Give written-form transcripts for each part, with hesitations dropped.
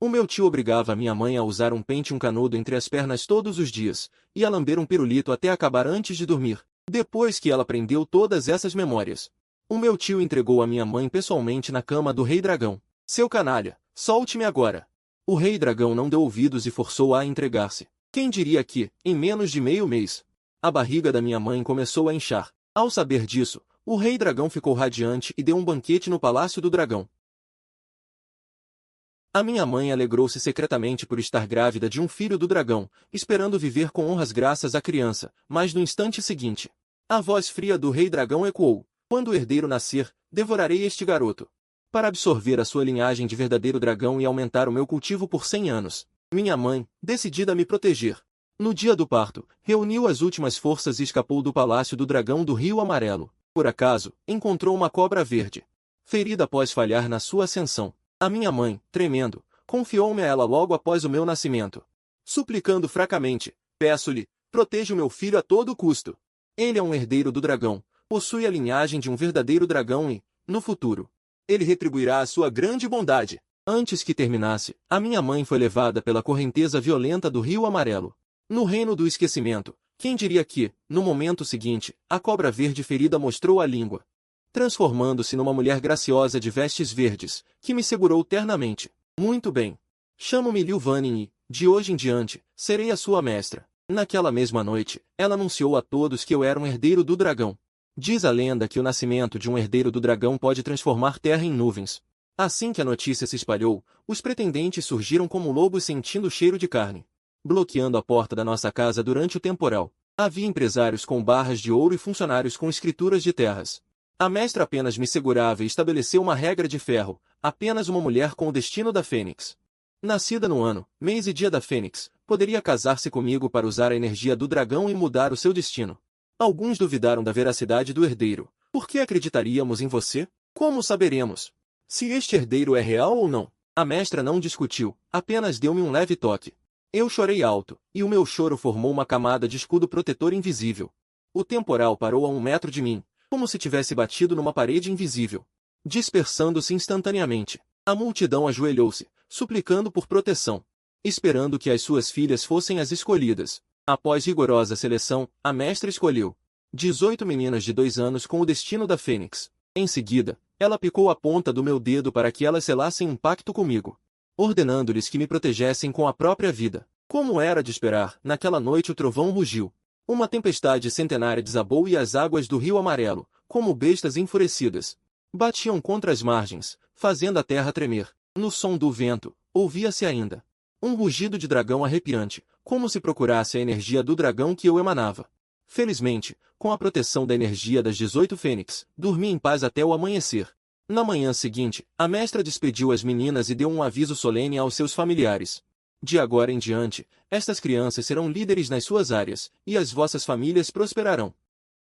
O meu tio obrigava a minha mãe a usar um pente e um canudo entre as pernas todos os dias, e a lamber um pirulito até acabar antes de dormir. Depois que ela aprendeu todas essas memórias, o meu tio entregou a minha mãe pessoalmente na cama do Rei Dragão. Seu canalha, solte-me agora! O Rei Dragão não deu ouvidos e forçou-a a entregar-se. Quem diria que, em menos de meio mês, a barriga da minha mãe começou a inchar. Ao saber disso, o Rei Dragão ficou radiante e deu um banquete no Palácio do Dragão. A minha mãe alegrou-se secretamente por estar grávida de um filho do dragão, esperando viver com honras graças à criança, mas no instante seguinte, a voz fria do Rei Dragão ecoou: quando o herdeiro nascer, devorarei este garoto. Para absorver a sua linhagem de verdadeiro dragão e aumentar o meu cultivo por 100 anos. Minha mãe, decidida a me proteger, no dia do parto, reuniu as últimas forças e escapou do Palácio do Dragão do Rio Amarelo. Por acaso, encontrou uma cobra verde, ferida após falhar na sua ascensão. A minha mãe, tremendo, confiou-me a ela logo após o meu nascimento, suplicando fracamente: peço-lhe, proteja o meu filho a todo custo. Ele é um herdeiro do dragão, possui a linhagem de um verdadeiro dragão e, no futuro, ele retribuirá a sua grande bondade. Antes que terminasse, a minha mãe foi levada pela correnteza violenta do Rio Amarelo. No reino do esquecimento, quem diria que, no momento seguinte, a cobra verde ferida mostrou a língua, transformando-se numa mulher graciosa de vestes verdes, que me segurou ternamente. Muito bem. Chamo-me Liu Vanin e, de hoje em diante, serei a sua mestra. Naquela mesma noite, ela anunciou a todos que eu era um herdeiro do dragão. Diz a lenda que o nascimento de um herdeiro do dragão pode transformar terra em nuvens. Assim que a notícia se espalhou, os pretendentes surgiram como lobos sentindo o cheiro de carne, bloqueando a porta da nossa casa durante o temporal. Havia empresários com barras de ouro e funcionários com escrituras de terras. A mestra apenas me segurava e estabeleceu uma regra de ferro: apenas uma mulher com o destino da Fênix, nascida no ano, mês e dia da Fênix, poderia casar-se comigo para usar a energia do dragão e mudar o seu destino. Alguns duvidaram da veracidade do herdeiro. Por que acreditaríamos em você? Como saberemos se este herdeiro é real ou não? A mestra não discutiu, apenas deu-me um leve toque. Eu chorei alto, e o meu choro formou uma camada de escudo protetor invisível. O temporal parou a 1 metro de mim, como se tivesse batido numa parede invisível, dispersando-se instantaneamente. A multidão ajoelhou-se, suplicando por proteção, esperando que as suas filhas fossem as escolhidas. Após rigorosa seleção, a mestra escolheu 18 meninas de 2 anos com o destino da Fênix. Em seguida, ela picou a ponta do meu dedo para que elas selassem um pacto comigo, ordenando-lhes que me protegessem com a própria vida. Como era de esperar, naquela noite o trovão rugiu. Uma tempestade centenária desabou e as águas do Rio Amarelo, como bestas enfurecidas, batiam contra as margens, fazendo a terra tremer. No som do vento, ouvia-se ainda um rugido de dragão arrepiante, como se procurasse a energia do dragão que eu emanava. Felizmente, com a proteção da energia das 18 Fênix, dormi em paz até o amanhecer. Na manhã seguinte, a mestra despediu as meninas e deu um aviso solene aos seus familiares. De agora em diante, estas crianças serão líderes nas suas áreas, e as vossas famílias prosperarão.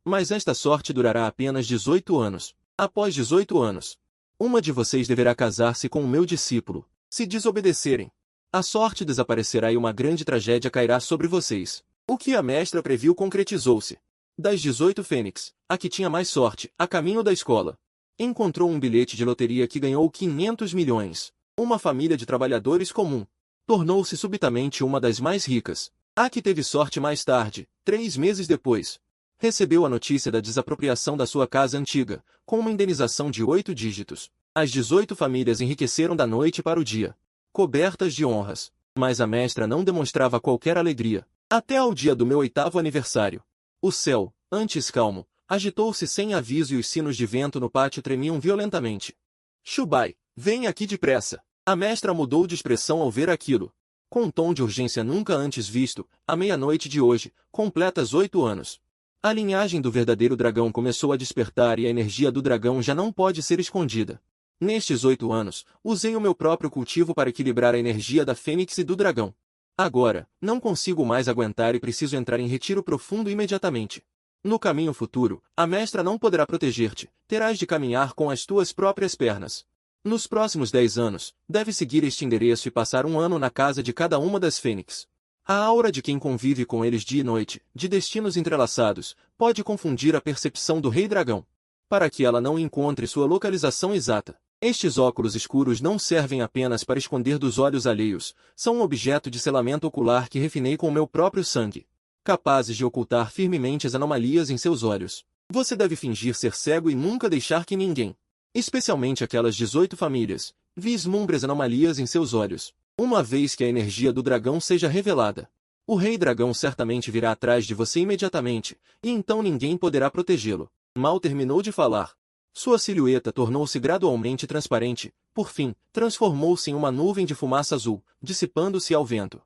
Mas esta sorte durará apenas 18 anos. Após 18 anos, uma de vocês deverá casar-se com o meu discípulo. Se desobedecerem, a sorte desaparecerá e uma grande tragédia cairá sobre vocês. O que a mestra previu concretizou-se. Das 18 Fênix, a que tinha mais sorte, a caminho da escola, encontrou um bilhete de loteria que ganhou 500 milhões. Uma família de trabalhadores comum tornou-se subitamente uma das mais ricas. A que teve sorte mais tarde, 3 meses depois, recebeu a notícia da desapropriação da sua casa antiga, com uma indenização de 8 dígitos. As 18 famílias enriqueceram da noite para o dia, cobertas de honras. Mas a mestra não demonstrava qualquer alegria. Até ao dia do meu 8º aniversário. O céu, antes calmo, agitou-se sem aviso e os sinos de vento no pátio tremiam violentamente. Chubai, vem aqui depressa. A mestra mudou de expressão ao ver aquilo. Com um tom de urgência nunca antes visto, à meia-noite de hoje, completas 8 anos. A linhagem do verdadeiro dragão começou a despertar e a energia do dragão já não pode ser escondida. Nestes 8 anos, usei o meu próprio cultivo para equilibrar a energia da Fênix e do dragão. Agora, não consigo mais aguentar e preciso entrar em retiro profundo imediatamente. No caminho futuro, a mestra não poderá proteger-te, terás de caminhar com as tuas próprias pernas. Nos próximos 10 anos, deve seguir este endereço e passar 1 ano na casa de cada uma das Fênix. A aura de quem convive com eles dia e noite, de destinos entrelaçados, pode confundir a percepção do Rei Dragão. Para que ela não encontre sua localização exata, Estes óculos escuros não servem apenas para esconder dos olhos alheios, são um objeto de selamento ocular que refinei com o meu próprio sangue, capazes de ocultar firmemente as anomalias em seus olhos. Você deve fingir ser cego e nunca deixar que ninguém, especialmente aquelas 18 famílias, vislumbre as anomalias em seus olhos. Uma vez que a energia do dragão seja revelada, o rei dragão certamente virá atrás de você imediatamente, e então ninguém poderá protegê-lo. Mal terminou de falar, sua silhueta tornou-se gradualmente transparente, por fim, transformou-se em uma nuvem de fumaça azul, dissipando-se ao vento.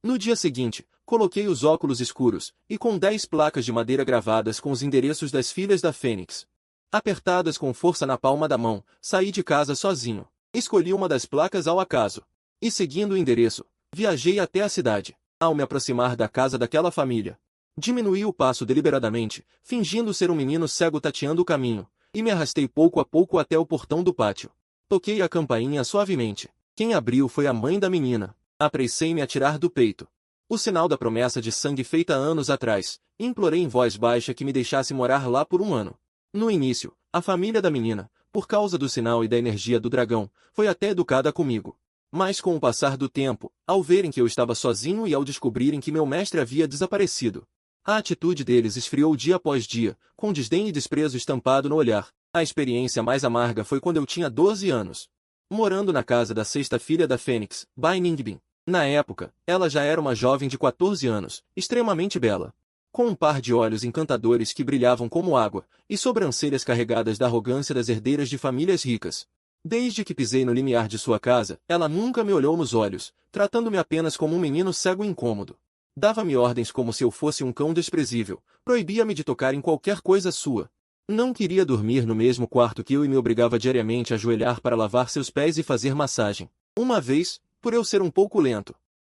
No dia seguinte, coloquei os óculos escuros, e com 10 placas de madeira gravadas com os endereços das filhas da Fênix, apertadas com força na palma da mão, saí de casa sozinho. Escolhi uma das placas ao acaso. E seguindo o endereço, viajei até a cidade. Ao me aproximar da casa daquela família, diminuí o passo deliberadamente, fingindo ser um menino cego tateando o caminho, e me arrastei pouco a pouco até o portão do pátio. Toquei a campainha suavemente. Quem abriu foi a mãe da menina. Apressei-me a tirar do peito o sinal da promessa de sangue feita anos atrás, e implorei em voz baixa que me deixasse morar lá por um ano. No início, a família da menina, por causa do sinal e da energia do dragão, foi até educada comigo. Mas com o passar do tempo, ao verem que eu estava sozinho e ao descobrirem que meu mestre havia desaparecido, a atitude deles esfriou dia após dia, com desdém e desprezo estampado no olhar. A experiência mais amarga foi quando eu tinha 12 anos. Morando na casa da sexta filha da Fênix, Bai Ningbin. Na época, ela já era uma jovem de 14 anos, extremamente bela, com um par de olhos encantadores que brilhavam como água, e sobrancelhas carregadas da arrogância das herdeiras de famílias ricas. Desde que pisei no limiar de sua casa, ela nunca me olhou nos olhos, tratando-me apenas como um menino cego e incômodo. Dava-me ordens como se eu fosse um cão desprezível, proibia-me de tocar em qualquer coisa sua. Não queria dormir no mesmo quarto que eu e me obrigava diariamente a ajoelhar para lavar seus pés e fazer massagem. Uma vez, por eu ser um pouco lento,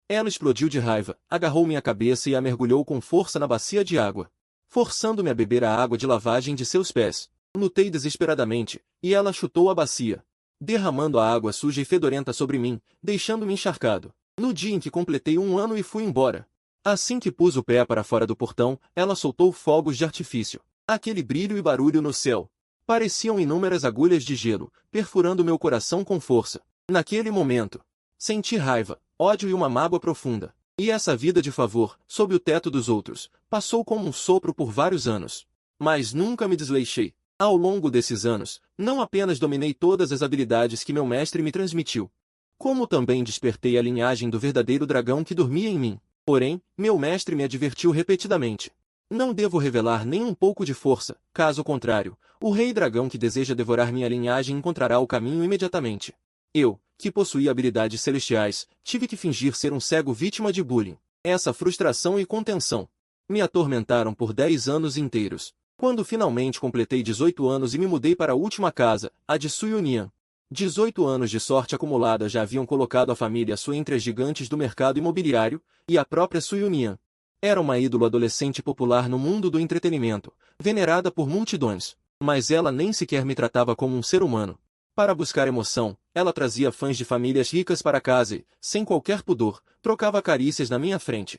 ela explodiu de raiva, agarrou minha cabeça e a mergulhou com força na bacia de água, forçando-me a beber a água de lavagem de seus pés. Lutei desesperadamente, e ela chutou a bacia, derramando a água suja e fedorenta sobre mim, deixando-me encharcado. No dia em que completei um ano e fui embora, assim que pus o pé para fora do portão, ela soltou fogos de artifício. Aquele brilho e barulho no céu pareciam inúmeras agulhas de gelo, perfurando meu coração com força. Naquele momento, senti raiva, ódio e uma mágoa profunda. E essa vida de favor, sob o teto dos outros, passou como um sopro por vários anos. Mas nunca me desleixei. Ao longo desses anos, não apenas dominei todas as habilidades que meu mestre me transmitiu, como também despertei a linhagem do verdadeiro dragão que dormia em mim. Porém, meu mestre me advertiu repetidamente. Não devo revelar nem um pouco de força, caso contrário, o rei dragão que deseja devorar minha linhagem encontrará o caminho imediatamente. Eu, que possuía habilidades celestiais, tive que fingir ser um cego vítima de bullying. Essa frustração e contenção me atormentaram por 10 anos inteiros. Quando finalmente completei 18 anos e me mudei para a última casa, a de Suyunian. 18 anos de sorte acumulada já haviam colocado a família Su entre as gigantes do mercado imobiliário, e a própria Suyunian era uma ídolo adolescente popular no mundo do entretenimento, venerada por multidões. Mas ela nem sequer me tratava como um ser humano. Para buscar emoção, ela trazia fãs de famílias ricas para casa e, sem qualquer pudor, trocava carícias na minha frente.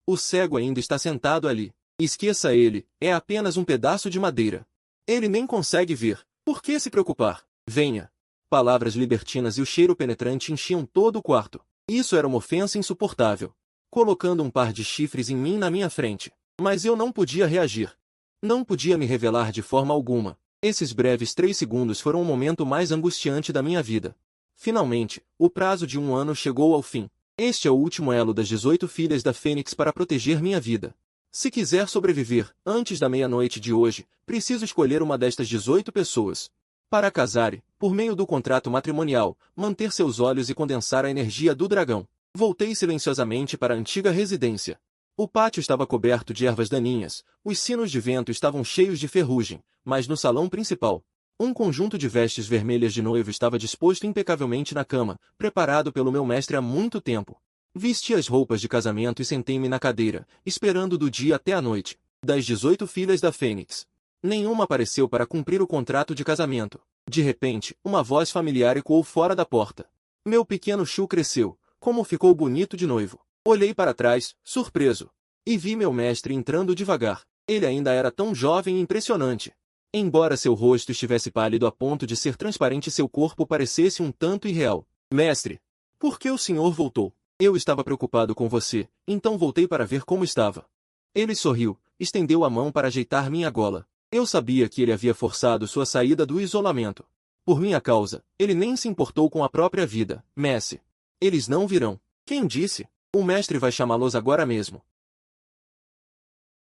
O cego ainda está sentado ali. Esqueça ele, é apenas um pedaço de madeira. Ele nem consegue ver. Por que se preocupar? Venha. Palavras libertinas e o cheiro penetrante enchiam todo o quarto. Isso era uma ofensa insuportável, colocando um par de chifres em mim na minha frente. Mas eu não podia reagir. Não podia me revelar de forma alguma. Esses breves 3 segundos foram o momento mais angustiante da minha vida. Finalmente, o prazo de um ano chegou ao fim. Este é o último elo das 18 filhas da Fênix para proteger minha vida. Se quiser sobreviver, antes da meia-noite de hoje, preciso escolher uma destas 18 pessoas para casar e, por meio do contrato matrimonial, manter seus olhos e condensar a energia do dragão. Voltei silenciosamente para a antiga residência. O pátio estava coberto de ervas daninhas, os sinos de vento estavam cheios de ferrugem, mas no salão principal, um conjunto de vestes vermelhas de noivo estava disposto impecavelmente na cama, preparado pelo meu mestre há muito tempo. Vesti as roupas de casamento e sentei-me na cadeira, esperando do dia até a noite. Das 18 filhas da Fênix, nenhuma apareceu para cumprir o contrato de casamento. De repente, uma voz familiar ecoou fora da porta. Meu pequeno Shu cresceu. Como ficou bonito de noivo. Olhei para trás, surpreso, e vi meu mestre entrando devagar. Ele ainda era tão jovem e impressionante. Embora seu rosto estivesse pálido a ponto de ser transparente e seu corpo parecesse um tanto irreal. Mestre, por que o senhor voltou? Eu estava preocupado com você, então voltei para ver como estava. Ele sorriu, estendeu a mão para ajeitar minha gola. Eu sabia que ele havia forçado sua saída do isolamento. Por minha causa, ele nem se importou com a própria vida. Mestre, eles não virão. Quem disse? O mestre vai chamá-los agora mesmo.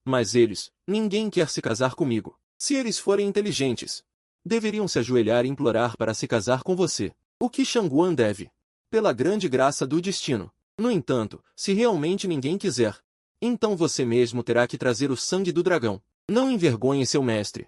Mas eles, ninguém quer se casar comigo. Se eles forem inteligentes, deveriam se ajoelhar e implorar para se casar com você. O que Shanguan deve? Pela grande graça do destino. No entanto, se realmente ninguém quiser, então você mesmo terá que trazer o sangue do dragão. Não envergonhe seu mestre.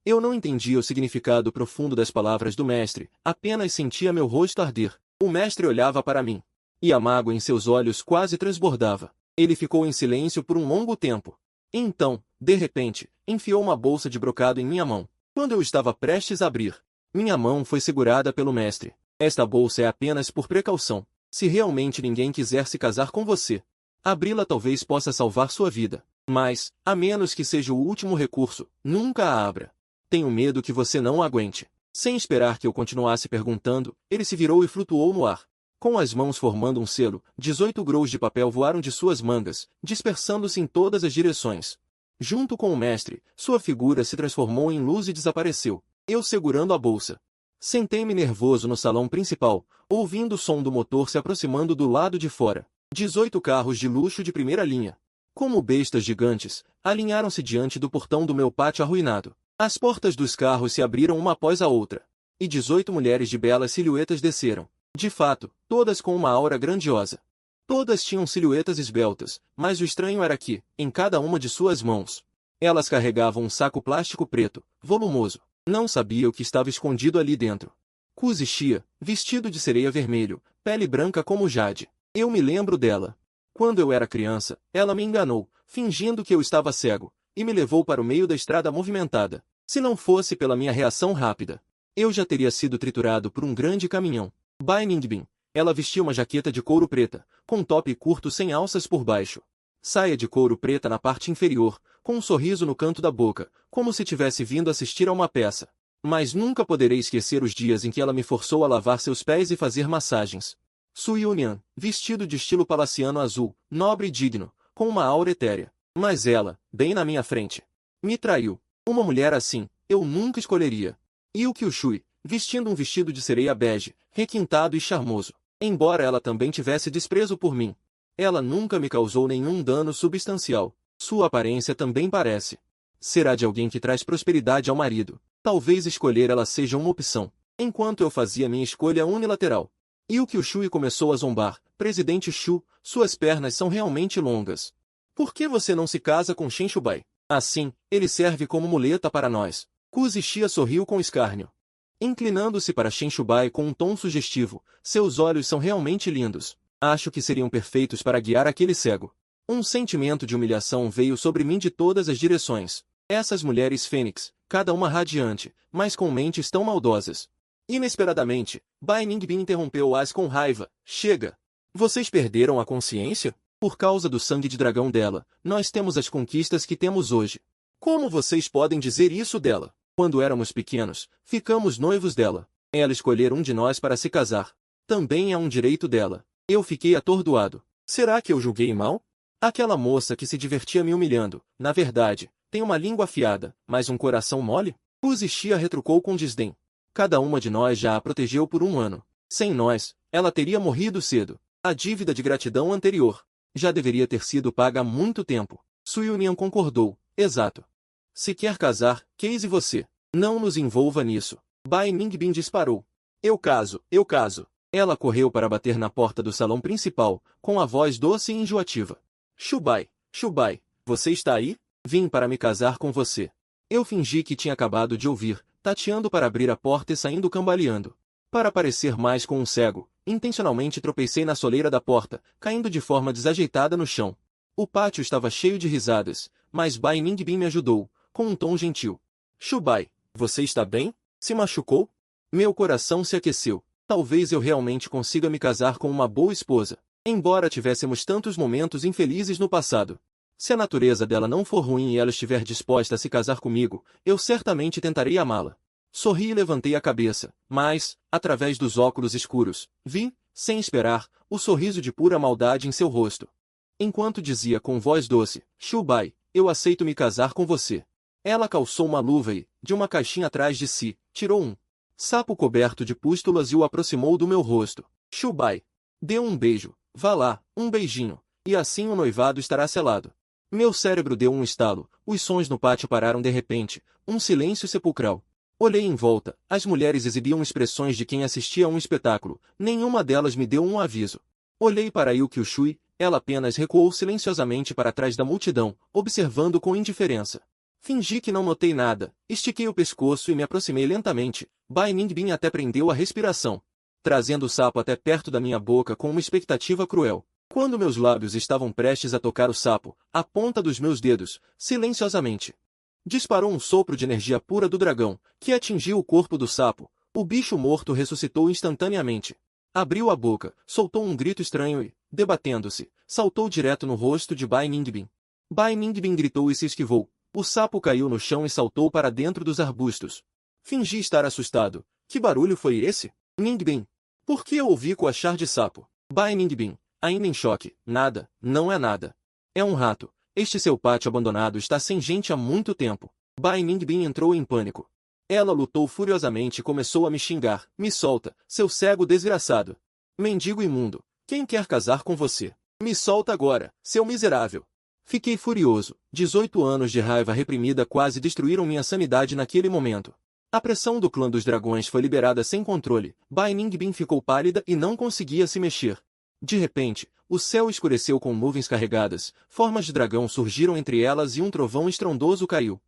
Eu não entendia o significado profundo das palavras do mestre, apenas sentia meu rosto arder. O mestre olhava para mim, e a mágoa em seus olhos quase transbordava. Ele ficou em silêncio por um longo tempo. Então, de repente, enfiou uma bolsa de brocado em minha mão. Quando eu estava prestes a abrir, minha mão foi segurada pelo mestre. Esta bolsa é apenas por precaução. Se realmente ninguém quiser se casar com você, abri-la talvez possa salvar sua vida. Mas, a menos que seja o último recurso, nunca a abra. Tenho medo que você não aguente. Sem esperar que eu continuasse perguntando, ele se virou e flutuou no ar. Com as mãos formando um selo, 18 grãos de papel voaram de suas mangas, dispersando-se em todas as direções. Junto com o mestre, sua figura se transformou em luz e desapareceu. Eu segurando a bolsa. Sentei-me nervoso no salão principal, ouvindo o som do motor se aproximando do lado de fora. 18 carros de luxo de primeira linha, como bestas gigantes, alinharam-se diante do portão do meu pátio arruinado. As portas dos carros se abriram uma após a outra, e 18 mulheres de belas silhuetas desceram. De fato, todas com uma aura grandiosa. Todas tinham silhuetas esbeltas, mas o estranho era que, em cada uma de suas mãos, elas carregavam um saco plástico preto, volumoso. Não sabia o que estava escondido ali dentro. Kuzi Xia, vestido de sereia vermelho, pele branca como jade. Eu me lembro dela. Quando eu era criança, ela me enganou, fingindo que eu estava cego, e me levou para o meio da estrada movimentada. Se não fosse pela minha reação rápida, eu já teria sido triturado por um grande caminhão. Bai Ningbin. Ela vestia uma jaqueta de couro preta, com um top curto sem alças por baixo. Saia de couro preta na parte inferior, com um sorriso no canto da boca, como se tivesse vindo assistir a uma peça. Mas nunca poderei esquecer os dias em que ela me forçou a lavar seus pés e fazer massagens. Su Yunian, vestido de estilo palaciano azul, nobre e digno, com uma aura etérea. Mas ela, bem na minha frente, me traiu. Uma mulher assim, eu nunca escolheria. E o Kyushui, vestindo um vestido de sereia bege, requintado e charmoso. Embora ela também tivesse desprezo por mim, ela nunca me causou nenhum dano substancial. Sua aparência também parece. Será de alguém que traz prosperidade ao marido. Talvez escolher ela seja uma opção. Enquanto eu fazia minha escolha unilateral. E o Kyushui começou a zombar. Presidente Shu, suas pernas são realmente longas. Por que você não se casa com Shen Shubai? Assim, ele serve como muleta para nós. Kuzi Xia sorriu com escárnio. Inclinando-se para Shen Shubai com um tom sugestivo, seus olhos são realmente lindos. Acho que seriam perfeitos para guiar aquele cego. Um sentimento de humilhação veio sobre mim de todas as direções. Essas mulheres fênix, cada uma radiante, mas com mentes tão maldosas. Inesperadamente, Bai Ningbin interrompeu-as com raiva. Chega! Vocês perderam a consciência? Por causa do sangue de dragão dela, nós temos as conquistas que temos hoje. Como vocês podem dizer isso dela? Quando éramos pequenos, ficamos noivos dela. Ela escolher um de nós para se casar. Também é um direito dela. Eu fiquei atordoado. Será que eu julguei mal? Aquela moça que se divertia me humilhando, na verdade, tem uma língua afiada, mas um coração mole? Kuzi Xia retrucou com desdém. Cada uma de nós já a protegeu por um ano. Sem nós, ela teria morrido cedo. A dívida de gratidão anterior já deveria ter sido paga há muito tempo. Su Yunian concordou. Exato. Se quer casar, Case você. Não nos envolva nisso. Bai Ningbin disparou. Eu caso, eu caso. Ela correu para bater na porta do salão principal, com a voz doce e enjoativa. Shubai, Shubai, você está aí? Vim para me casar com você. Eu fingi que tinha acabado de ouvir, tateando para abrir a porta e saindo cambaleando. Para parecer mais com um cego, intencionalmente tropecei na soleira da porta, caindo de forma desajeitada no chão. O pátio estava cheio de risadas, mas Bai Ningbin me ajudou, com um tom gentil. Shubai, você está bem? Se machucou? Meu coração se aqueceu. Talvez eu realmente consiga me casar com uma boa esposa. Embora tivéssemos tantos momentos infelizes no passado, Se a natureza dela não for ruim e ela estiver disposta a se casar comigo, eu certamente tentarei amá-la. Sorri e levantei a cabeça, mas, através dos óculos escuros, vi, sem esperar, o sorriso de pura maldade em seu rosto. Enquanto dizia com voz doce, Shubai, eu aceito me casar com você. Ela calçou uma luva e, de uma caixinha atrás de si, tirou um sapo coberto de pústulas e o aproximou do meu rosto. Shubai. Deu um beijo, vá lá, um beijinho, e assim o noivado estará selado. Meu cérebro deu um estalo, os sons no pátio pararam de repente, um silêncio sepulcral. Olhei em volta, as mulheres exibiam expressões de quem assistia a um espetáculo, nenhuma delas me deu um aviso. Olhei para Yuki Shui, ela apenas recuou silenciosamente para trás da multidão, observando com indiferença. Fingi que não notei nada, estiquei o pescoço e me aproximei lentamente. Bai Ningbin até prendeu a respiração, trazendo o sapo até perto da minha boca com uma expectativa cruel. Quando meus lábios estavam prestes a tocar o sapo, a ponta dos meus dedos, silenciosamente, disparou um sopro de energia pura do dragão, que atingiu o corpo do sapo. O bicho morto ressuscitou instantaneamente. Abriu a boca, soltou um grito estranho e, debatendo-se, saltou direto no rosto de Bai Ningbin. Bai Ningbin gritou e se esquivou. O sapo caiu no chão e saltou para dentro dos arbustos. Fingi estar assustado. Que barulho foi esse? Ningbin. Por que eu ouvi coachar de sapo? Bai Ningbin, ainda em choque. Nada, não é nada. É um rato. Este seu pátio abandonado está sem gente há muito tempo. Bai Ningbin entrou em pânico. Ela lutou furiosamente e começou a me xingar. Me solta, seu cego desgraçado. Mendigo imundo. Quem quer casar com você? Me solta agora, seu miserável. Fiquei furioso. 18 anos de raiva reprimida quase destruíram minha sanidade naquele momento. A pressão do clã dos dragões foi liberada sem controle. Bai Ningbin ficou pálida e não conseguia se mexer. De repente, o céu escureceu com nuvens carregadas, formas de dragão surgiram entre elas e um trovão estrondoso caiu.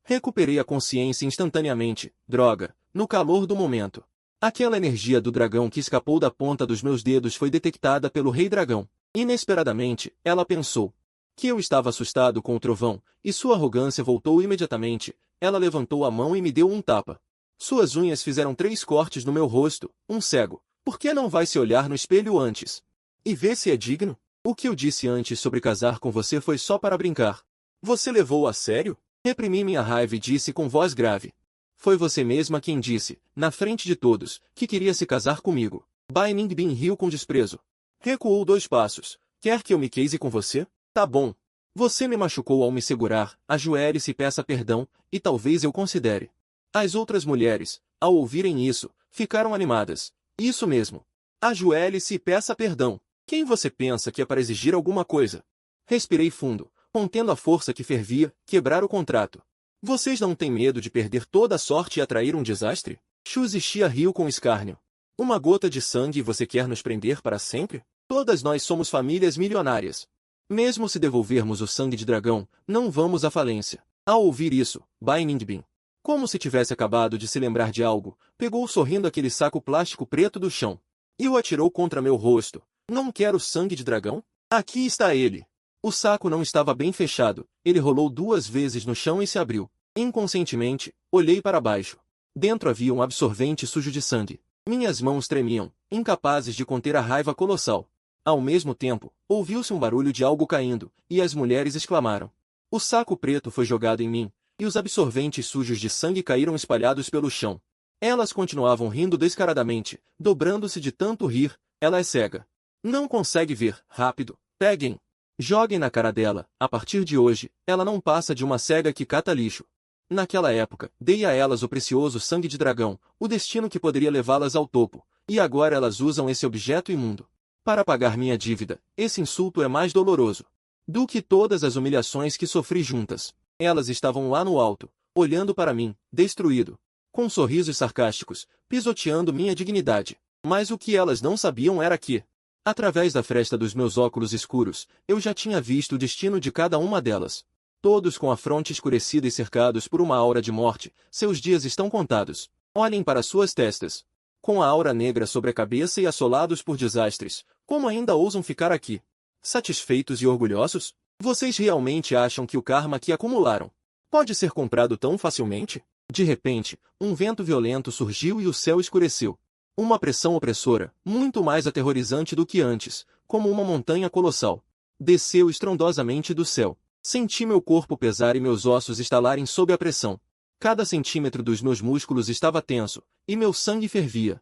Recuperei a consciência instantaneamente. Droga, no calor do momento. Aquela energia do dragão que escapou da ponta dos meus dedos foi detectada pelo Rei Dragão. Inesperadamente, ela pensou que eu estava assustado com o trovão, e sua arrogância voltou imediatamente. Ela levantou a mão e me deu um tapa. Suas unhas fizeram 3 cortes no meu rosto. Um cego. Por que não vai se olhar no espelho antes? E ver se é digno? O que eu disse antes sobre casar com você foi só para brincar. Você levou a sério? Reprimi minha raiva e disse com voz grave. Foi você mesma quem disse, na frente de todos, que queria se casar comigo. Bai Ningbin riu com desprezo. Recuou 2 passos. Quer que eu me case com você? Tá bom. Você me machucou ao me segurar, ajoelhe-se e peça perdão, e talvez eu considere. As outras mulheres, ao ouvirem isso, ficaram animadas. Isso mesmo. Ajoelhe-se e peça perdão. Quem você pensa que é para exigir alguma coisa? Respirei fundo, contendo a força que fervia, quebrar o contrato. Vocês não têm medo de perder toda a sorte e atrair um desastre? Shu Zixia riu com escárnio. Uma gota de sangue e você quer nos prender para sempre? Todas nós somos famílias milionárias. Mesmo se devolvermos o sangue de dragão, não vamos à falência. Ao ouvir isso, Bai Ningbin, como se tivesse acabado de se lembrar de algo, pegou sorrindo aquele saco plástico preto do chão e o atirou contra meu rosto. Não quero sangue de dragão? Aqui está ele. O saco não estava bem fechado, ele rolou 2 vezes no chão e se abriu. Inconscientemente, olhei para baixo. Dentro havia um absorvente sujo de sangue. Minhas mãos tremiam, incapazes de conter a raiva colossal. Ao mesmo tempo, ouviu-se um barulho de algo caindo, e as mulheres exclamaram. O saco preto foi jogado em mim, e os absorventes sujos de sangue caíram espalhados pelo chão. Elas continuavam rindo descaradamente, dobrando-se de tanto rir. Ela é cega. Não consegue ver. Rápido. Peguem. Joguem na cara dela. A partir de hoje, ela não passa de uma cega que cata lixo. Naquela época, dei a elas o precioso sangue de dragão, o destino que poderia levá-las ao topo, e agora elas usam esse objeto imundo para pagar minha dívida. Esse insulto é mais doloroso do que todas as humilhações que sofri juntas. Elas estavam lá no alto, olhando para mim, destruído, com sorrisos sarcásticos, pisoteando minha dignidade. Mas o que elas não sabiam era que, através da fresta dos meus óculos escuros, eu já tinha visto o destino de cada uma delas. Todos com a fronte escurecida e cercados por uma aura de morte, seus dias estão contados. Olhem para suas testas. Com a aura negra sobre a cabeça e assolados por desastres, como ainda ousam ficar aqui? Satisfeitos e orgulhosos? Vocês realmente acham que o karma que acumularam pode ser comprado tão facilmente? De repente, um vento violento surgiu e o céu escureceu. Uma pressão opressora, muito mais aterrorizante do que antes, como uma montanha colossal, desceu estrondosamente do céu. Senti meu corpo pesar e meus ossos estalarem sob a pressão. Cada centímetro dos meus músculos estava tenso, e meu sangue fervia.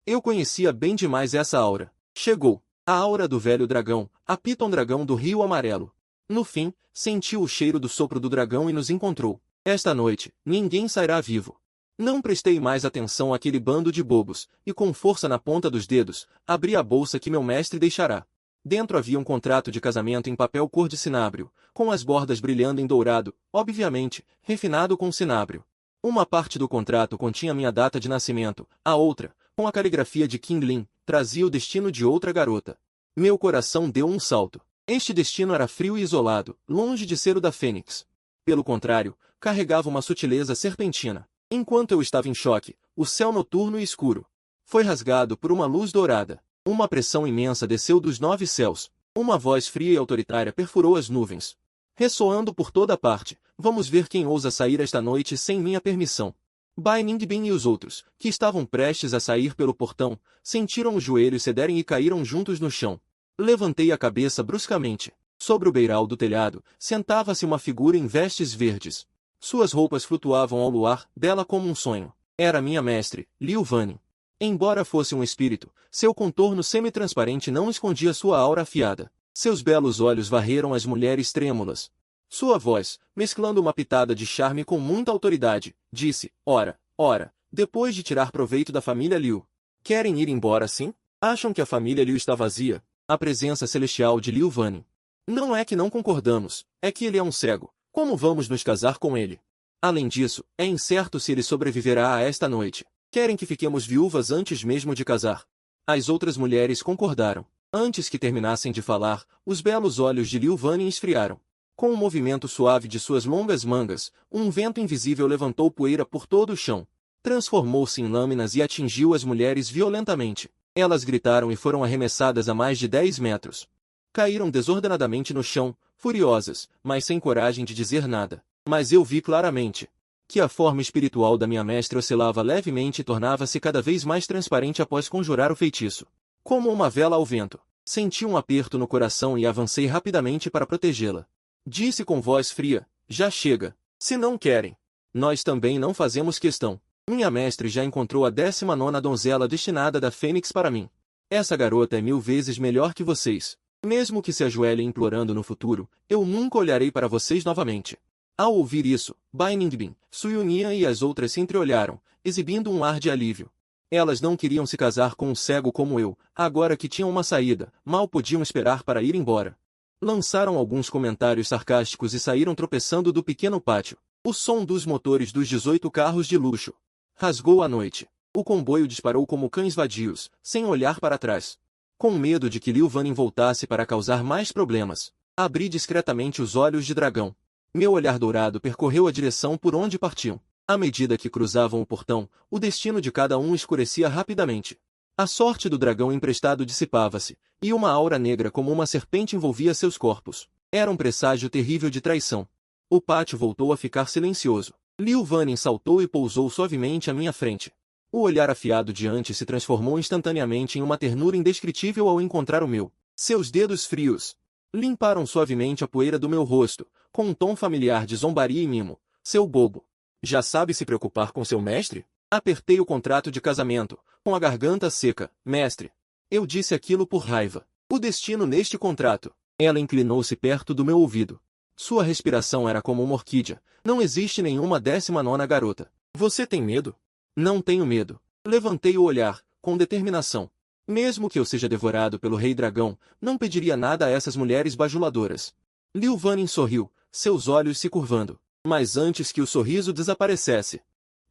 Eu conhecia bem demais essa aura. Chegou. A aura do velho dragão, a Piton Dragão do Rio Amarelo. No fim, sentiu o cheiro do sopro do dragão e nos encontrou. Esta noite, ninguém sairá vivo. Não prestei mais atenção àquele bando de bobos, e com força na ponta dos dedos, abri a bolsa que meu mestre deixará. Dentro havia um contrato de casamento em papel cor de cinábrio, com as bordas brilhando em dourado, obviamente, refinado com cinábrio. Uma parte do contrato continha minha data de nascimento, a outra, com a caligrafia de Qin Lin, trazia o destino de outra garota. Meu coração deu um salto. Este destino era frio e isolado, longe de ser o da Fênix. Pelo contrário, carregava uma sutileza serpentina. Enquanto eu estava em choque, o céu noturno e escuro foi rasgado por uma luz dourada. Uma pressão imensa desceu dos 9 céus. Uma voz fria e autoritária perfurou as nuvens, ressoando por toda parte. Vamos ver quem ousa sair esta noite sem minha permissão. Bai Ningbin e os outros, que estavam prestes a sair pelo portão, sentiram os joelhos cederem e caíram juntos no chão. Levantei a cabeça bruscamente. Sobre o beiral do telhado, sentava-se uma figura em vestes verdes. Suas roupas flutuavam ao luar, bela como um sonho. Era minha mestre, Liu Vannin. Embora fosse um espírito, seu contorno semi-transparente não escondia sua aura afiada. Seus belos olhos varreram as mulheres trêmulas. Sua voz, mesclando uma pitada de charme com muita autoridade, disse: Ora, depois de tirar proveito da família Liu, querem ir embora sim? Acham que a família Liu está vazia? A presença celestial de Liu Vannin. Não é que não concordamos, é que ele é um cego. Como vamos nos casar com ele? Além disso, é incerto se ele sobreviverá a esta noite. Querem que fiquemos viúvas antes mesmo de casar. As outras mulheres concordaram. Antes que terminassem de falar, os belos olhos de Liu Vannin esfriaram. Com um movimento suave de suas longas mangas, um vento invisível levantou poeira por todo o chão. Transformou-se em lâminas e atingiu as mulheres violentamente. Elas gritaram e foram arremessadas a mais de 10 metros. Caíram desordenadamente no chão, furiosas, mas sem coragem de dizer nada. Mas eu vi claramente que a forma espiritual da minha mestra oscilava levemente e tornava-se cada vez mais transparente após conjurar o feitiço. Como uma vela ao vento. Senti um aperto no coração e avancei rapidamente para protegê-la. Disse com voz fria: já chega. Se não querem, nós também não fazemos questão. Minha mestre já encontrou a 19ª donzela destinada da Fênix para mim. Essa garota é 1000 vezes melhor que vocês. Mesmo que se ajoelhem implorando no futuro, eu nunca olharei para vocês novamente. Ao ouvir isso, Bai Ningbin, Suyunia e as outras se entreolharam, exibindo um ar de alívio. Elas não queriam se casar com um cego como eu, agora que tinham uma saída, mal podiam esperar para ir embora. Lançaram alguns comentários sarcásticos e saíram tropeçando do pequeno pátio. O som dos motores dos 18 carros de luxo rasgou a noite. O comboio disparou como cães vadios, sem olhar para trás. Com medo de que Liu Vannin voltasse para causar mais problemas, abri discretamente os olhos de dragão. Meu olhar dourado percorreu a direção por onde partiam. À medida que cruzavam o portão, o destino de cada um escurecia rapidamente. A sorte do dragão emprestado dissipava-se, e uma aura negra como uma serpente envolvia seus corpos. Era um presságio terrível de traição. O pátio voltou a ficar silencioso. Liu Vannin saltou e pousou suavemente à minha frente. O olhar afiado diante se transformou instantaneamente em uma ternura indescritível ao encontrar o meu. Seus dedos frios limparam suavemente a poeira do meu rosto, com um tom familiar de zombaria e mimo. Seu bobo. Já sabe se preocupar com seu mestre? Apertei o contrato de casamento, com a garganta seca. Mestre. Eu disse aquilo por raiva. O destino neste contrato. Ela inclinou-se perto do meu ouvido. Sua respiração era como uma orquídea. Não existe nenhuma 19ª garota. Você tem medo? Não tenho medo. Levantei o olhar, com determinação. Mesmo que eu seja devorado pelo Rei Dragão, não pediria nada a essas mulheres bajuladoras. Liu Vannin sorriu, seus olhos se curvando. Mas antes que o sorriso desaparecesse,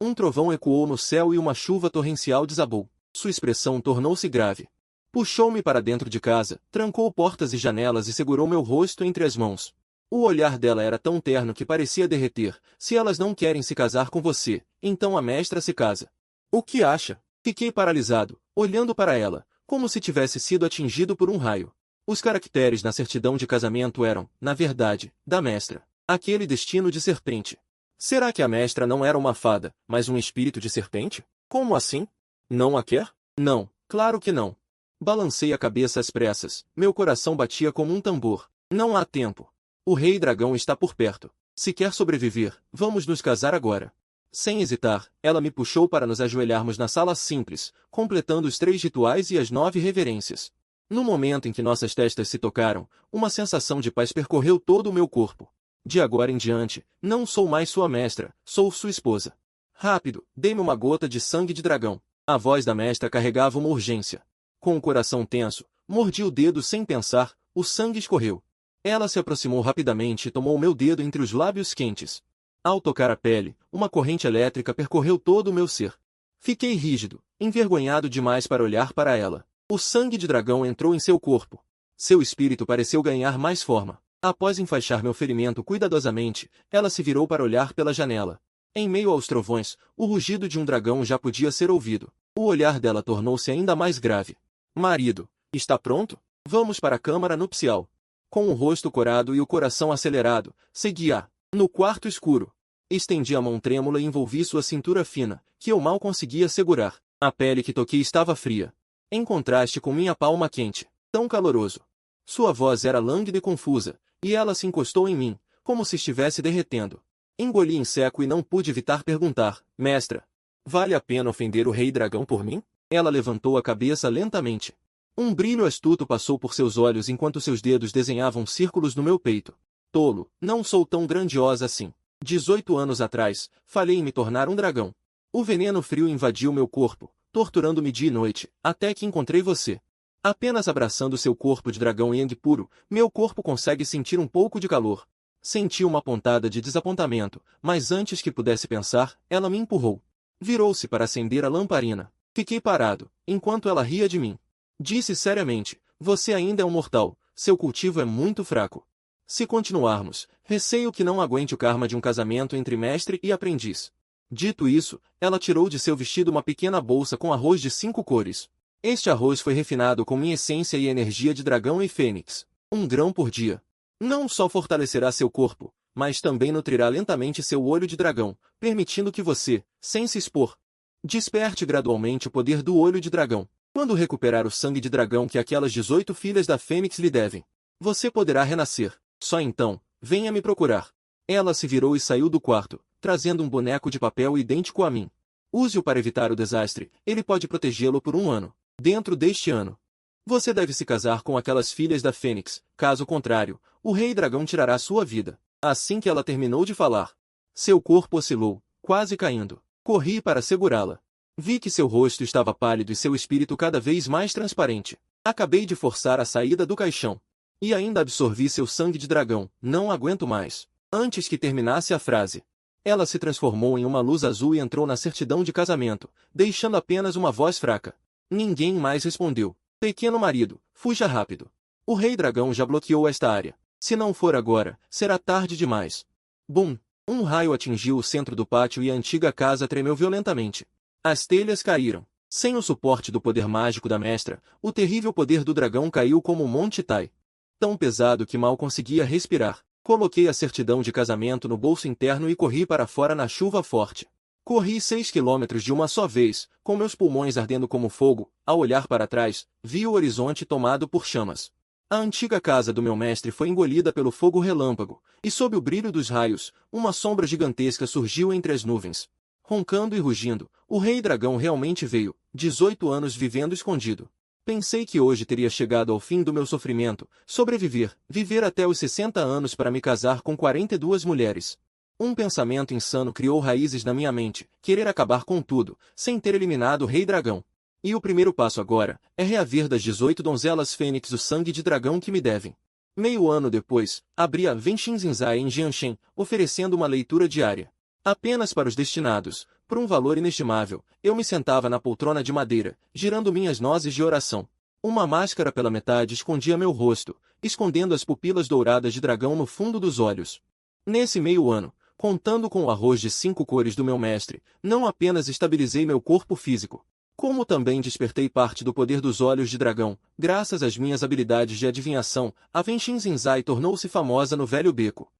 um trovão ecoou no céu e uma chuva torrencial desabou. Sua expressão tornou-se grave. Puxou-me para dentro de casa, trancou portas e janelas e segurou meu rosto entre as mãos. O olhar dela era tão terno que parecia derreter. Se elas não querem se casar com você, então a mestra se casa. O que acha? Fiquei paralisado, olhando para ela, como se tivesse sido atingido por um raio. Os caracteres na certidão de casamento eram, na verdade, da mestra. Aquele destino de serpente. Será que a mestra não era uma fada, mas um espírito de serpente? Como assim? Não a quer? Não, claro que não. Balancei a cabeça às pressas, meu coração batia como um tambor. Não há tempo. O rei dragão está por perto. Se quer sobreviver, vamos nos casar agora. Sem hesitar, ela me puxou para nos ajoelharmos na sala simples, completando os 3 rituais e as 9 reverências. No momento em que nossas testas se tocaram, uma sensação de paz percorreu todo o meu corpo. De agora em diante, não sou mais sua mestra, sou sua esposa. Rápido, dê-me uma gota de sangue de dragão. A voz da mestra carregava uma urgência. Com o coração tenso, mordi o dedo sem pensar, o sangue escorreu. Ela se aproximou rapidamente e tomou meu dedo entre os lábios quentes. Ao tocar a pele, uma corrente elétrica percorreu todo o meu ser. Fiquei rígido, envergonhado demais para olhar para ela. O sangue de dragão entrou em seu corpo. Seu espírito pareceu ganhar mais forma. Após enfaixar meu ferimento cuidadosamente, ela se virou para olhar pela janela. Em meio aos trovões, o rugido de um dragão já podia ser ouvido. O olhar dela tornou-se ainda mais grave. Marido, está pronto? Vamos para a câmara nupcial. Com o rosto corado e o coração acelerado, segui-a. No quarto escuro. Estendi a mão trêmula e envolvi sua cintura fina, que eu mal conseguia segurar. A pele que toquei estava fria. Em contraste com minha palma quente, tão caloroso. Sua voz era lânguida e confusa, e ela se encostou em mim, como se estivesse derretendo. Engoli em seco e não pude evitar perguntar: Mestra, vale a pena ofender o rei dragão por mim? Ela levantou a cabeça lentamente. Um brilho astuto passou por seus olhos enquanto seus dedos desenhavam círculos no meu peito. Tolo, não sou tão grandiosa assim. 18 anos atrás, falhei em me tornar um dragão. O veneno frio invadiu meu corpo, torturando-me dia e noite, até que encontrei você. Apenas abraçando seu corpo de dragão yang puro, meu corpo consegue sentir um pouco de calor. Senti uma pontada de desapontamento, mas antes que pudesse pensar, ela me empurrou. Virou-se para acender a lamparina. Fiquei parado, enquanto ela ria de mim. Disse seriamente: você ainda é um mortal, seu cultivo é muito fraco. Se continuarmos, receio que não aguente o karma de um casamento entre mestre e aprendiz. Dito isso, ela tirou de seu vestido uma pequena bolsa com arroz de 5 cores. Este arroz foi refinado com minha essência e energia de dragão e fênix. 1 grão por dia. Não só fortalecerá seu corpo, mas também nutrirá lentamente seu olho de dragão, permitindo que você, sem se expor, desperte gradualmente o poder do olho de dragão. Quando recuperar o sangue de dragão que aquelas 18 filhas da fênix lhe devem, você poderá renascer. Só então, venha me procurar. Ela se virou e saiu do quarto, trazendo um boneco de papel idêntico a mim. Use-o para evitar o desastre, ele pode protegê-lo por 1 ano. Dentro deste ano, você deve se casar com aquelas filhas da Fênix, caso contrário, o rei dragão tirará sua vida. Assim que ela terminou de falar, seu corpo oscilou, quase caindo. Corri para segurá-la. Vi que seu rosto estava pálido e seu espírito cada vez mais transparente. Acabei de forçar a saída do caixão. E ainda absorvi seu sangue de dragão, não aguento mais. Antes que terminasse a frase, ela se transformou em uma luz azul e entrou na certidão de casamento, deixando apenas uma voz fraca. Ninguém mais respondeu. Pequeno marido, fuja rápido. O rei dragão já bloqueou esta área. Se não for agora, será tarde demais. Bum! Um raio atingiu o centro do pátio e a antiga casa tremeu violentamente. As telhas caíram. Sem o suporte do poder mágico da mestra, o terrível poder do dragão caiu como um monte Tai. Tão pesado que mal conseguia respirar. Coloquei a certidão de casamento no bolso interno e corri para fora na chuva forte. Corri 6 quilômetros de uma só vez, com meus pulmões ardendo como fogo. Ao olhar para trás, vi o horizonte tomado por chamas. A antiga casa do meu mestre foi engolida pelo fogo relâmpago, e sob o brilho dos raios, uma sombra gigantesca surgiu entre as nuvens. Roncando e rugindo, o rei dragão realmente veio, 18 anos vivendo escondido. Pensei que hoje teria chegado ao fim do meu sofrimento, sobreviver, viver até os 60 anos para me casar com 42 mulheres. Um pensamento insano criou raízes na minha mente, querer acabar com tudo, sem ter eliminado o rei dragão. E o primeiro passo agora, é reaver das 18 donzelas fênix o sangue de dragão que me devem. Meio ano depois, abri a Venshin Zinzai em Jianshen, oferecendo uma leitura diária. Apenas para os destinados, por um valor inestimável, eu me sentava na poltrona de madeira, girando minhas nozes de oração. Uma máscara pela metade escondia meu rosto, escondendo as pupilas douradas de dragão no fundo dos olhos. Nesse meio ano, contando com o arroz de 5 cores do meu mestre, não apenas estabilizei meu corpo físico, como também despertei parte do poder dos olhos de dragão. Graças às minhas habilidades de adivinhação, a Venshin Zinzai tornou-se famosa no Velho Beco.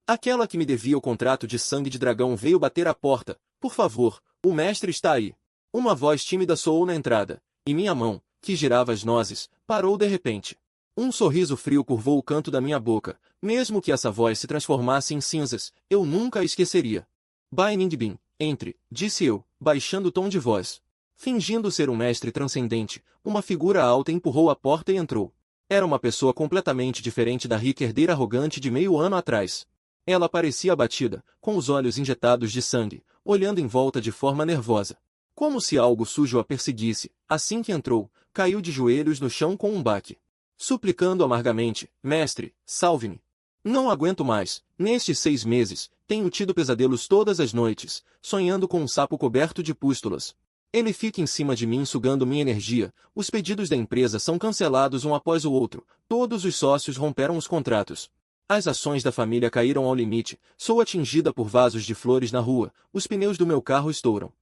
Aquela que me devia o contrato de sangue de dragão veio bater à porta. Por favor, o mestre está aí. Uma voz tímida soou na entrada, e minha mão, que girava as nozes, parou de repente. Um sorriso frio curvou o canto da minha boca. Mesmo que essa voz se transformasse em cinzas, eu nunca a esqueceria. Bai Ningbin, entre, disse eu, baixando o tom de voz. Fingindo ser um mestre transcendente, uma figura alta empurrou a porta e entrou. Era uma pessoa completamente diferente da rica herdeira arrogante de meio ano atrás. Ela parecia abatida, com os olhos injetados de sangue, olhando em volta de forma nervosa. Como se algo sujo a perseguisse, assim que entrou, caiu de joelhos no chão com um baque. Suplicando amargamente, mestre, salve-me. Não aguento mais, nestes 6 meses, tenho tido pesadelos todas as noites, sonhando com um sapo coberto de pústulas. Ele fica em cima de mim sugando minha energia, os pedidos da empresa são cancelados um após o outro, todos os sócios romperam os contratos. As ações da família caíram ao limite, sou atingida por vasos de flores na rua, os pneus do meu carro estouram.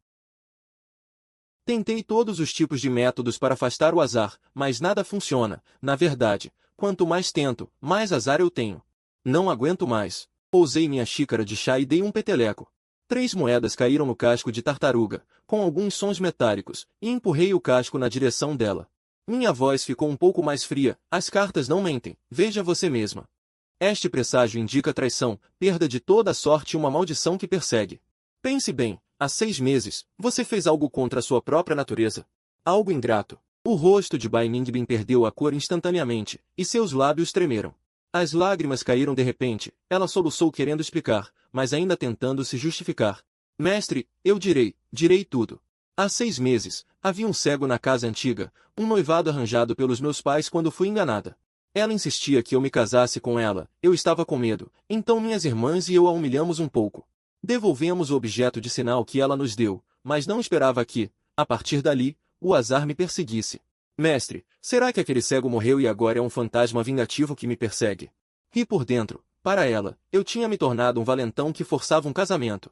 Tentei todos os tipos de métodos para afastar o azar, mas nada funciona. Na verdade, quanto mais tento, mais azar eu tenho. Não aguento mais. Pousei minha xícara de chá e dei um peteleco. 3 moedas caíram no casco de tartaruga, com alguns sons metálicos, e empurrei o casco na direção dela. Minha voz ficou um pouco mais fria. As cartas não mentem, veja você mesma. Este presságio indica traição, perda de toda a sorte e uma maldição que persegue. Pense bem, há 6 meses, você fez algo contra a sua própria natureza. Algo ingrato. O rosto de Bai Ningbin perdeu a cor instantaneamente, e seus lábios tremeram. As lágrimas caíram de repente, ela soluçou querendo explicar, mas ainda tentando se justificar. Mestre, eu direi tudo. Há 6 meses, havia um cego na casa antiga, um noivado arranjado pelos meus pais quando fui enganada. Ela insistia que eu me casasse com ela, eu estava com medo, então minhas irmãs e eu a humilhamos um pouco. Devolvemos o objeto de sinal que ela nos deu, mas não esperava que, a partir dali, o azar me perseguisse. Mestre, será que aquele cego morreu e agora é um fantasma vingativo que me persegue? Ri por dentro, para ela, eu tinha me tornado um valentão que forçava um casamento.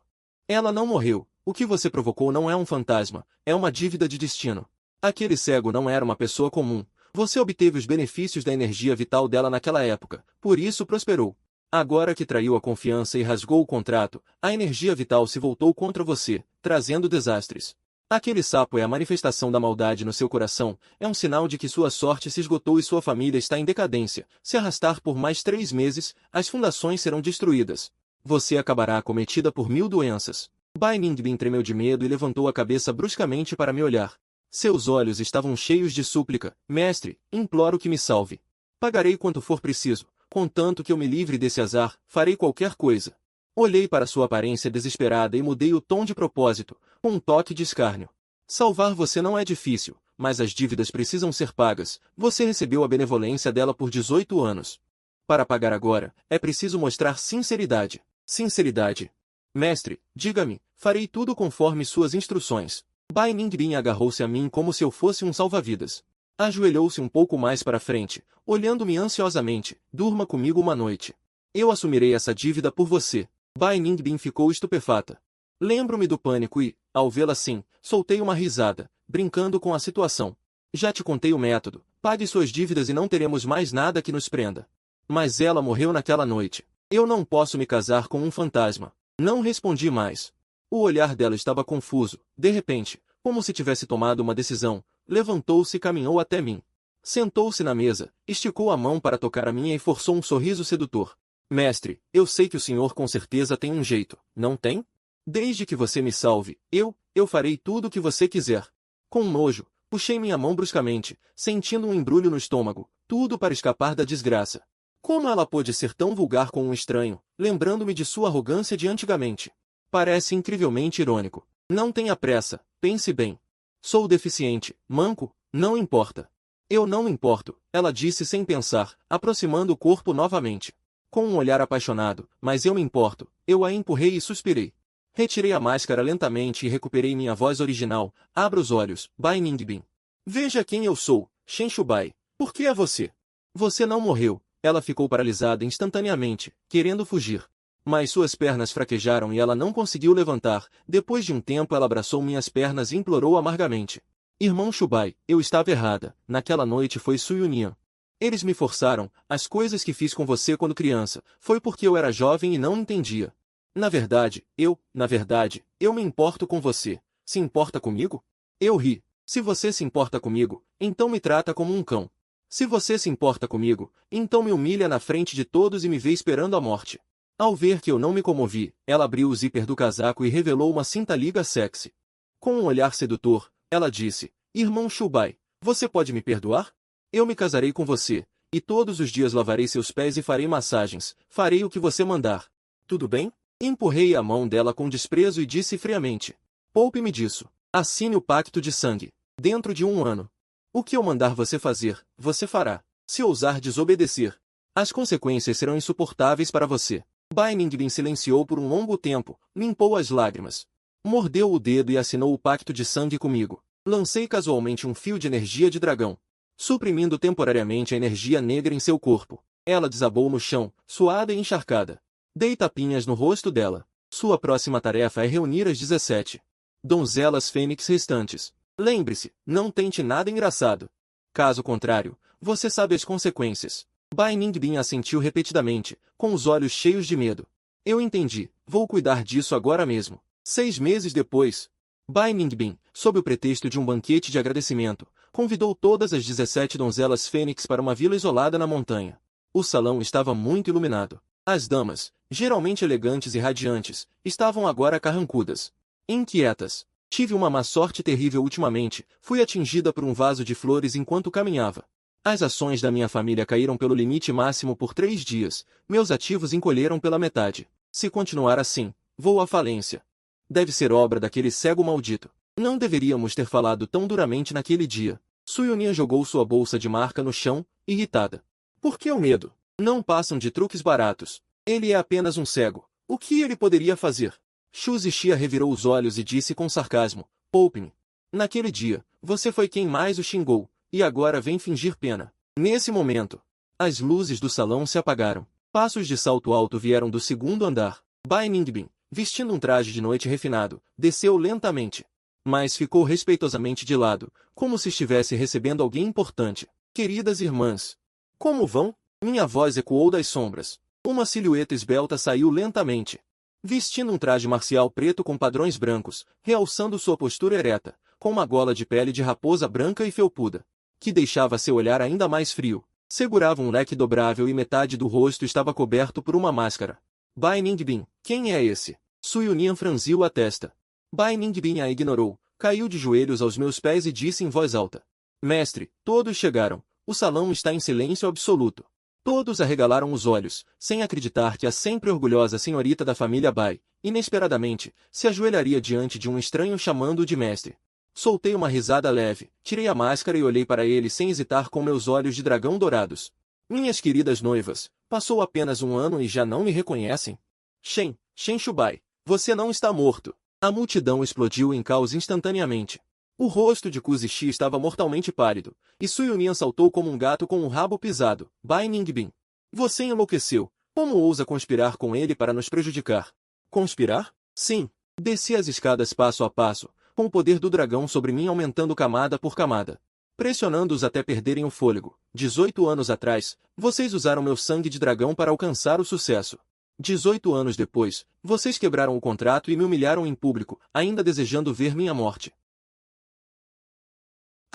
Ela não morreu, o que você provocou não é um fantasma, é uma dívida de destino. Aquele cego não era uma pessoa comum, você obteve os benefícios da energia vital dela naquela época, por isso prosperou. Agora que traiu a confiança e rasgou o contrato, a energia vital se voltou contra você, trazendo desastres. Aquele sapo é a manifestação da maldade no seu coração, é um sinal de que sua sorte se esgotou e sua família está em decadência. Se arrastar por mais 3 meses, as fundações serão destruídas. Você acabará acometida por 1000 doenças. Bai Ningbin tremeu de medo e levantou a cabeça bruscamente para me olhar. Seus olhos estavam cheios de súplica. Mestre, imploro que me salve. Pagarei quanto for preciso. Contanto que eu me livre desse azar, farei qualquer coisa. Olhei para sua aparência desesperada e mudei o tom de propósito, com um toque de escárnio. Salvar você não é difícil, mas as dívidas precisam ser pagas. Você recebeu a benevolência dela por 18 anos. Para pagar agora, é preciso mostrar sinceridade. Sinceridade. Mestre, diga-me, farei tudo conforme suas instruções. Bai Ningbin agarrou-se a mim como se eu fosse um salva-vidas. Ajoelhou-se um pouco mais para frente, olhando-me ansiosamente. Durma comigo uma noite. Eu assumirei essa dívida por você. Bai Ningbin ficou estupefata. Lembro-me do pânico e, ao vê-la assim, soltei uma risada, brincando com a situação. Já te contei o método. Pague suas dívidas e não teremos mais nada que nos prenda. Mas ela morreu naquela noite. Eu não posso me casar com um fantasma. Não respondi mais. O olhar dela estava confuso. De repente, como se tivesse tomado uma decisão, levantou-se e caminhou até mim. Sentou-se na mesa, esticou a mão para tocar a minha e forçou um sorriso sedutor. Mestre, eu sei que o senhor com certeza tem um jeito, não tem? Desde que você me salve, eu farei tudo o que você quiser. Com nojo, puxei minha mão bruscamente, sentindo um embrulho no estômago, tudo para escapar da desgraça. Como ela pôde ser tão vulgar com um estranho, lembrando-me de sua arrogância de antigamente? Parece incrivelmente irônico. Não tenha pressa, pense bem. Sou deficiente, manco, não importa. Eu não importo, ela disse sem pensar, aproximando o corpo novamente. Com um olhar apaixonado, mas eu me importo, eu a empurrei e suspirei. Retirei a máscara lentamente e recuperei minha voz original. Abra os olhos, Bai Ningbin. Veja quem eu sou, Shen Shubai. Por que é você? Você não morreu. Ela ficou paralisada instantaneamente, querendo fugir. Mas suas pernas fraquejaram e ela não conseguiu levantar. Depois de um tempo ela abraçou minhas pernas e implorou amargamente. Irmão Shubai, eu estava errada. Naquela noite foi Suyunian. Eles me forçaram. As coisas que fiz com você quando criança, foi porque eu era jovem e não entendia. Na verdade, eu me importo com você. Se importa comigo? Eu ri. Se você se importa comigo, então me trata como um cão. Se você se importa comigo, então me humilha na frente de todos e me vê esperando a morte. Ao ver que eu não me comovi, ela abriu o zíper do casaco e revelou uma cinta-liga sexy. Com um olhar sedutor, ela disse, Irmão Shubai, você pode me perdoar? Eu me casarei com você, e todos os dias lavarei seus pés e farei massagens, farei o que você mandar. Tudo bem? Empurrei a mão dela com desprezo e disse friamente. Poupe-me disso. Assine o pacto de sangue. Dentro de 1 ano. O que eu mandar você fazer, você fará. Se ousar desobedecer, as consequências serão insuportáveis para você. Bai Ningbin silenciou por um longo tempo, limpou as lágrimas. Mordeu o dedo e assinou o pacto de sangue comigo. Lancei casualmente um fio de energia de dragão, suprimindo temporariamente a energia negra em seu corpo. Ela desabou no chão, suada e encharcada. Dei tapinhas no rosto dela. Sua próxima tarefa é reunir as 17 donzelas fênix restantes. Lembre-se, não tente nada engraçado. Caso contrário, você sabe as consequências. Bai Ningbin assentiu repetidamente, com os olhos cheios de medo. Eu entendi, vou cuidar disso agora mesmo. 6 meses depois, Bai Ningbin, sob o pretexto de um banquete de agradecimento, convidou todas as 17 donzelas fênix para uma vila isolada na montanha. O salão estava muito iluminado. As damas, geralmente elegantes e radiantes, estavam agora carrancudas. Inquietas. Tive uma má sorte terrível ultimamente, fui atingida por um vaso de flores enquanto caminhava. As ações da minha família caíram pelo limite máximo por 3 dias, meus ativos encolheram pela metade. Se continuar assim, vou à falência. Deve ser obra daquele cego maldito. Não deveríamos ter falado tão duramente naquele dia. Suyunia jogou sua bolsa de marca no chão, irritada. Por que o medo? Não passam de truques baratos. Ele é apenas um cego. O que ele poderia fazer? Shu Zixia revirou os olhos e disse com sarcasmo, poupe-me. Naquele dia, você foi quem mais o xingou, e agora vem fingir pena. Nesse momento, as luzes do salão se apagaram. Passos de salto alto vieram do segundo andar. Bai Ningbin, vestindo um traje de noite refinado, desceu lentamente. Mas ficou respeitosamente de lado, como se estivesse recebendo alguém importante. Queridas irmãs, como vão? Minha voz ecoou das sombras. Uma silhueta esbelta saiu lentamente, vestindo um traje marcial preto com padrões brancos, realçando sua postura ereta, com uma gola de pele de raposa branca e felpuda, que deixava seu olhar ainda mais frio. Segurava um leque dobrável e metade do rosto estava coberto por uma máscara. Bai Ningbin, quem é esse? Suyunian franziu a testa. Bai Ningbin a ignorou, caiu de joelhos aos meus pés e disse em voz alta. Mestre, todos chegaram, o salão está em silêncio absoluto. Todos arregalaram os olhos, sem acreditar que a sempre orgulhosa senhorita da família Bai, inesperadamente, se ajoelharia diante de um estranho chamando-o de mestre. Soltei uma risada leve, tirei a máscara e olhei para ele sem hesitar com meus olhos de dragão dourados. Minhas queridas noivas, passou apenas 1 ano e já não me reconhecem? Shen Shubai, você não está morto. A multidão explodiu em caos instantaneamente. O rosto de Ku Zishi estava mortalmente pálido, e Suyunian saltou como um gato com o rabo pisado. Bai Ningbin. Você enlouqueceu. Como ousa conspirar com ele para nos prejudicar? Conspirar? Sim. Desci as escadas passo a passo, com o poder do dragão sobre mim aumentando camada por camada, pressionando-os até perderem o fôlego. 18 anos atrás, vocês usaram meu sangue de dragão para alcançar o sucesso. 18 anos depois, vocês quebraram o contrato e me humilharam em público, ainda desejando ver minha morte.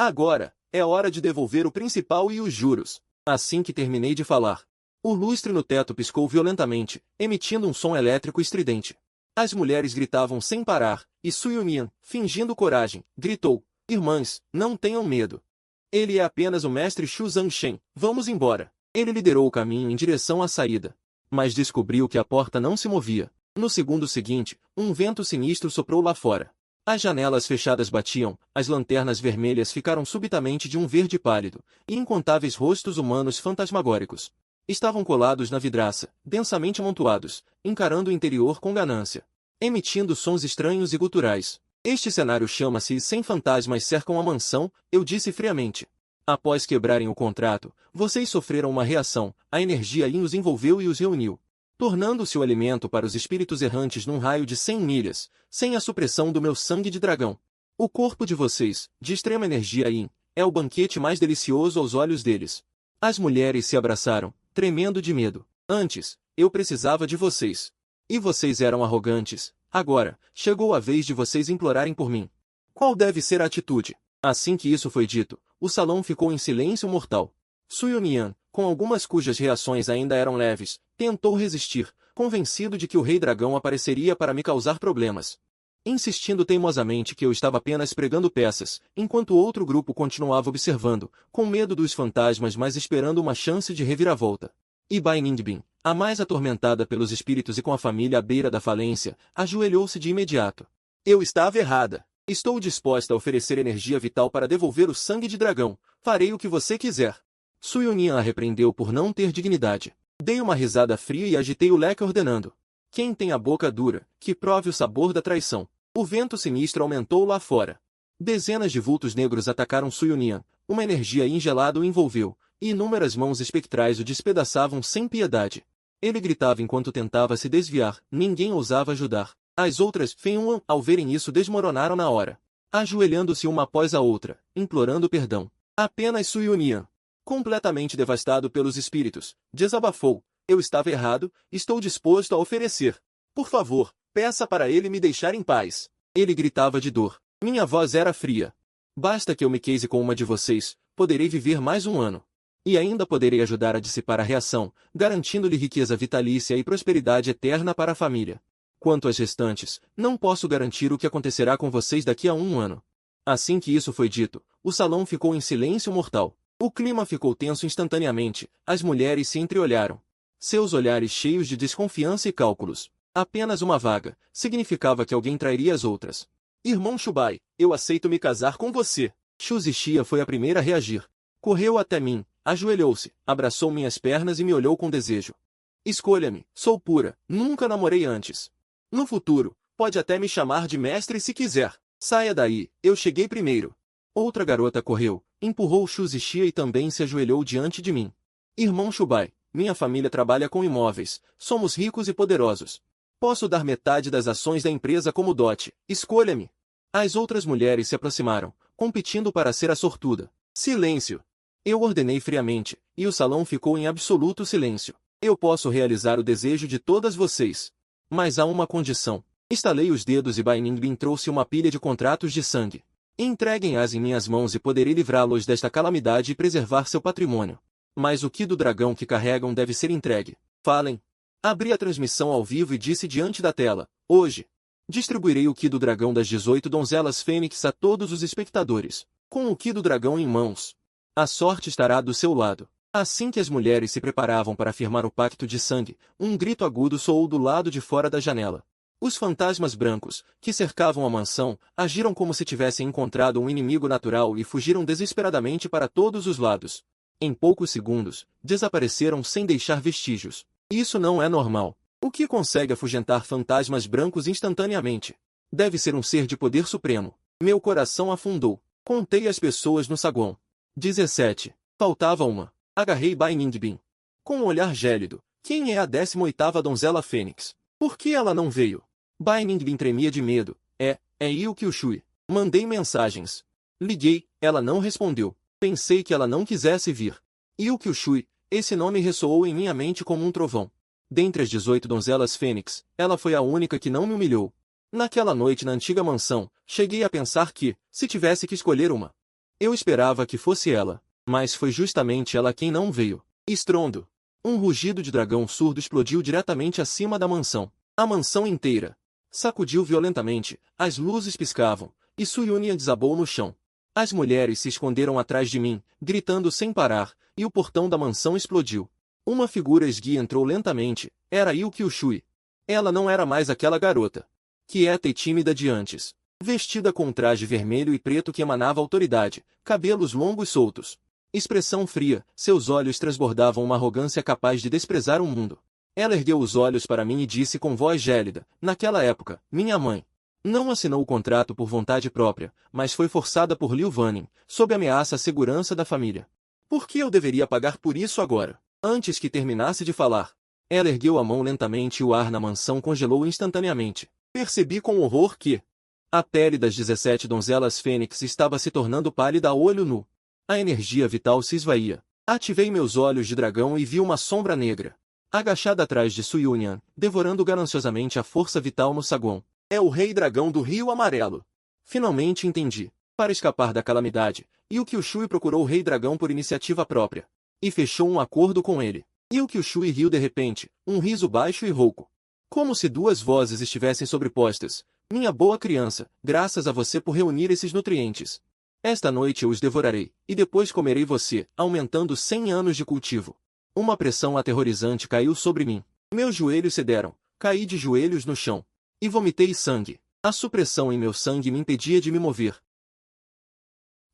Agora, é hora de devolver o principal e os juros. Assim que terminei de falar, o lustre no teto piscou violentamente, emitindo um som elétrico estridente. As mulheres gritavam sem parar, e Suyunian, fingindo coragem, gritou, Irmãs, não tenham medo. Ele é apenas o mestre Shu Zangshen, vamos embora. Ele liderou o caminho em direção à saída. Mas descobriu que a porta não se movia. No segundo seguinte, um vento sinistro soprou lá fora. As janelas fechadas batiam, as lanternas vermelhas ficaram subitamente de um verde pálido, e incontáveis rostos humanos fantasmagóricos estavam colados na vidraça, densamente amontoados, encarando o interior com ganância, emitindo sons estranhos e guturais. Este cenário chama-se 100 fantasmas cercam a mansão, eu disse friamente. Após quebrarem o contrato, vocês sofreram uma reação, a energia Yin os envolveu e os reuniu, tornando-se o alimento para os espíritos errantes num raio de 100 milhas, sem a supressão do meu sangue de dragão. O corpo de vocês, de extrema energia Yin, é o banquete mais delicioso aos olhos deles. As mulheres se abraçaram, tremendo de medo. Antes, eu precisava de vocês. E vocês eram arrogantes. Agora, chegou a vez de vocês implorarem por mim. Qual deve ser a atitude? Assim que isso foi dito, o salão ficou em silêncio mortal. Suyunian, com algumas cujas reações ainda eram leves, tentou resistir, convencido de que o Rei Dragão apareceria para me causar problemas. Insistindo teimosamente que eu estava apenas pregando peças, enquanto outro grupo continuava observando, com medo dos fantasmas mas esperando uma chance de reviravolta. E Bai Ningbin, a mais atormentada pelos espíritos e com a família à beira da falência, ajoelhou-se de imediato. Eu estava errada. Estou disposta a oferecer energia vital para devolver o sangue de dragão. Farei o que você quiser. Suyunian a repreendeu por não ter dignidade. Dei uma risada fria e agitei o leque ordenando. Quem tem a boca dura, que prove o sabor da traição. O vento sinistro aumentou lá fora. Dezenas de vultos negros atacaram Suyunian, uma energia ingelada o envolveu, e inúmeras mãos espectrais o despedaçavam sem piedade. Ele gritava enquanto tentava se desviar, ninguém ousava ajudar. As outras Fenhuan, ao verem isso, desmoronaram na hora, ajoelhando-se uma após a outra, implorando perdão. Apenas Suyunian, completamente devastado pelos espíritos, desabafou. Eu estava errado, estou disposto a oferecer. Por favor, peça para ele me deixar em paz. Ele gritava de dor. Minha voz era fria. Basta que eu me case com uma de vocês, poderei viver mais um ano. E ainda poderei ajudar a dissipar a reação, garantindo-lhe riqueza vitalícia e prosperidade eterna para a família. Quanto às restantes, não posso garantir o que acontecerá com vocês daqui a um ano. Assim que isso foi dito, o salão ficou em silêncio mortal. O clima ficou tenso instantaneamente, as mulheres se entreolharam. Seus olhares cheios de desconfiança e cálculos. Apenas uma vaga, significava que alguém trairia as outras. Irmão Chubai, eu aceito me casar com você. Shu Zixia foi a primeira a reagir. Correu até mim, ajoelhou-se, abraçou minhas pernas e me olhou com desejo. Escolha-me, sou pura, nunca namorei antes. No futuro, pode até me chamar de mestre se quiser. Saia daí, eu cheguei primeiro. Outra garota correu, empurrou Shu Zixia e também se ajoelhou diante de mim. Irmão Chubai, minha família trabalha com imóveis, somos ricos e poderosos. Posso dar metade das ações da empresa como dote, escolha-me. As outras mulheres se aproximaram, competindo para ser a sortuda. Silêncio! Eu ordenei friamente, e o salão ficou em absoluto silêncio. Eu posso realizar o desejo de todas vocês. Mas há uma condição. Estalei os dedos e Bai Ningbin trouxe uma pilha de contratos de sangue. Entreguem-as em minhas mãos e poderei livrá-los desta calamidade e preservar seu patrimônio. Mas o Ki do dragão que carregam deve ser entregue. Falem. Abri a transmissão ao vivo e disse diante da tela, hoje, distribuirei o Ki do dragão das 18 donzelas fênix a todos os espectadores, com o Ki do dragão em mãos. A sorte estará do seu lado. Assim que as mulheres se preparavam para firmar o pacto de sangue, um grito agudo soou do lado de fora da janela. Os fantasmas brancos, que cercavam a mansão, agiram como se tivessem encontrado um inimigo natural e fugiram desesperadamente para todos os lados. Em poucos segundos, desapareceram sem deixar vestígios. Isso não é normal. O que consegue afugentar fantasmas brancos instantaneamente? Deve ser um ser de poder supremo. Meu coração afundou. Contei as pessoas no saguão. 17. Faltava uma. Agarrei Bai Ningbin. Com um olhar gélido. Quem é a 18ª donzela fênix? Por que ela não veio? Bai Ningbin tremia de medo. É Yu Kyushui. Mandei mensagens. Liguei, ela não respondeu. Pensei que ela não quisesse vir. Yu Kyushui, esse nome ressoou em minha mente como um trovão. Dentre as 18 donzelas fênix, ela foi a única que não me humilhou. Naquela noite na antiga mansão, cheguei a pensar que, se tivesse que escolher uma, eu esperava que fosse ela, mas foi justamente ela quem não veio. Estrondo. Um rugido de dragão surdo explodiu diretamente acima da mansão. A mansão inteira sacudiu violentamente, as luzes piscavam, e Suyunian desabou no chão. As mulheres se esconderam atrás de mim, gritando sem parar, e o portão da mansão explodiu. Uma figura esguia entrou lentamente, era Yu Kyushui. Ela não era mais aquela garota quieta e tímida de antes. Vestida com um traje vermelho e preto que emanava autoridade, cabelos longos soltos. Expressão fria, seus olhos transbordavam uma arrogância capaz de desprezar o mundo. Ela ergueu os olhos para mim e disse com voz gélida, naquela época, minha mãe não assinou o contrato por vontade própria, mas foi forçada por Liu Vanning, sob ameaça à segurança da família. Por que eu deveria pagar por isso agora? Antes que terminasse de falar, ela ergueu a mão lentamente e o ar na mansão congelou instantaneamente. Percebi com horror que a pele das 17 donzelas fênix estava se tornando pálida a olho nu. A energia vital se esvaía. Ativei meus olhos de dragão e vi uma sombra negra, agachada atrás de Suyunian, devorando gananciosamente a força vital no saguão. É o Rei Dragão do Rio Amarelo. Finalmente entendi. Para escapar da calamidade, Yu Kyushui procurou o Rei Dragão por iniciativa própria. e fechou um acordo com ele. E o Kyushui riu de repente, um riso baixo e rouco. Como se duas vozes estivessem sobrepostas. Minha boa criança, graças a você por reunir esses nutrientes. Esta noite eu os devorarei, e depois comerei você, aumentando 100 anos de cultivo. Uma pressão aterrorizante caiu sobre mim. Meus joelhos cederam, caí de joelhos no chão. E vomitei sangue. A supressão em meu sangue me impedia de me mover.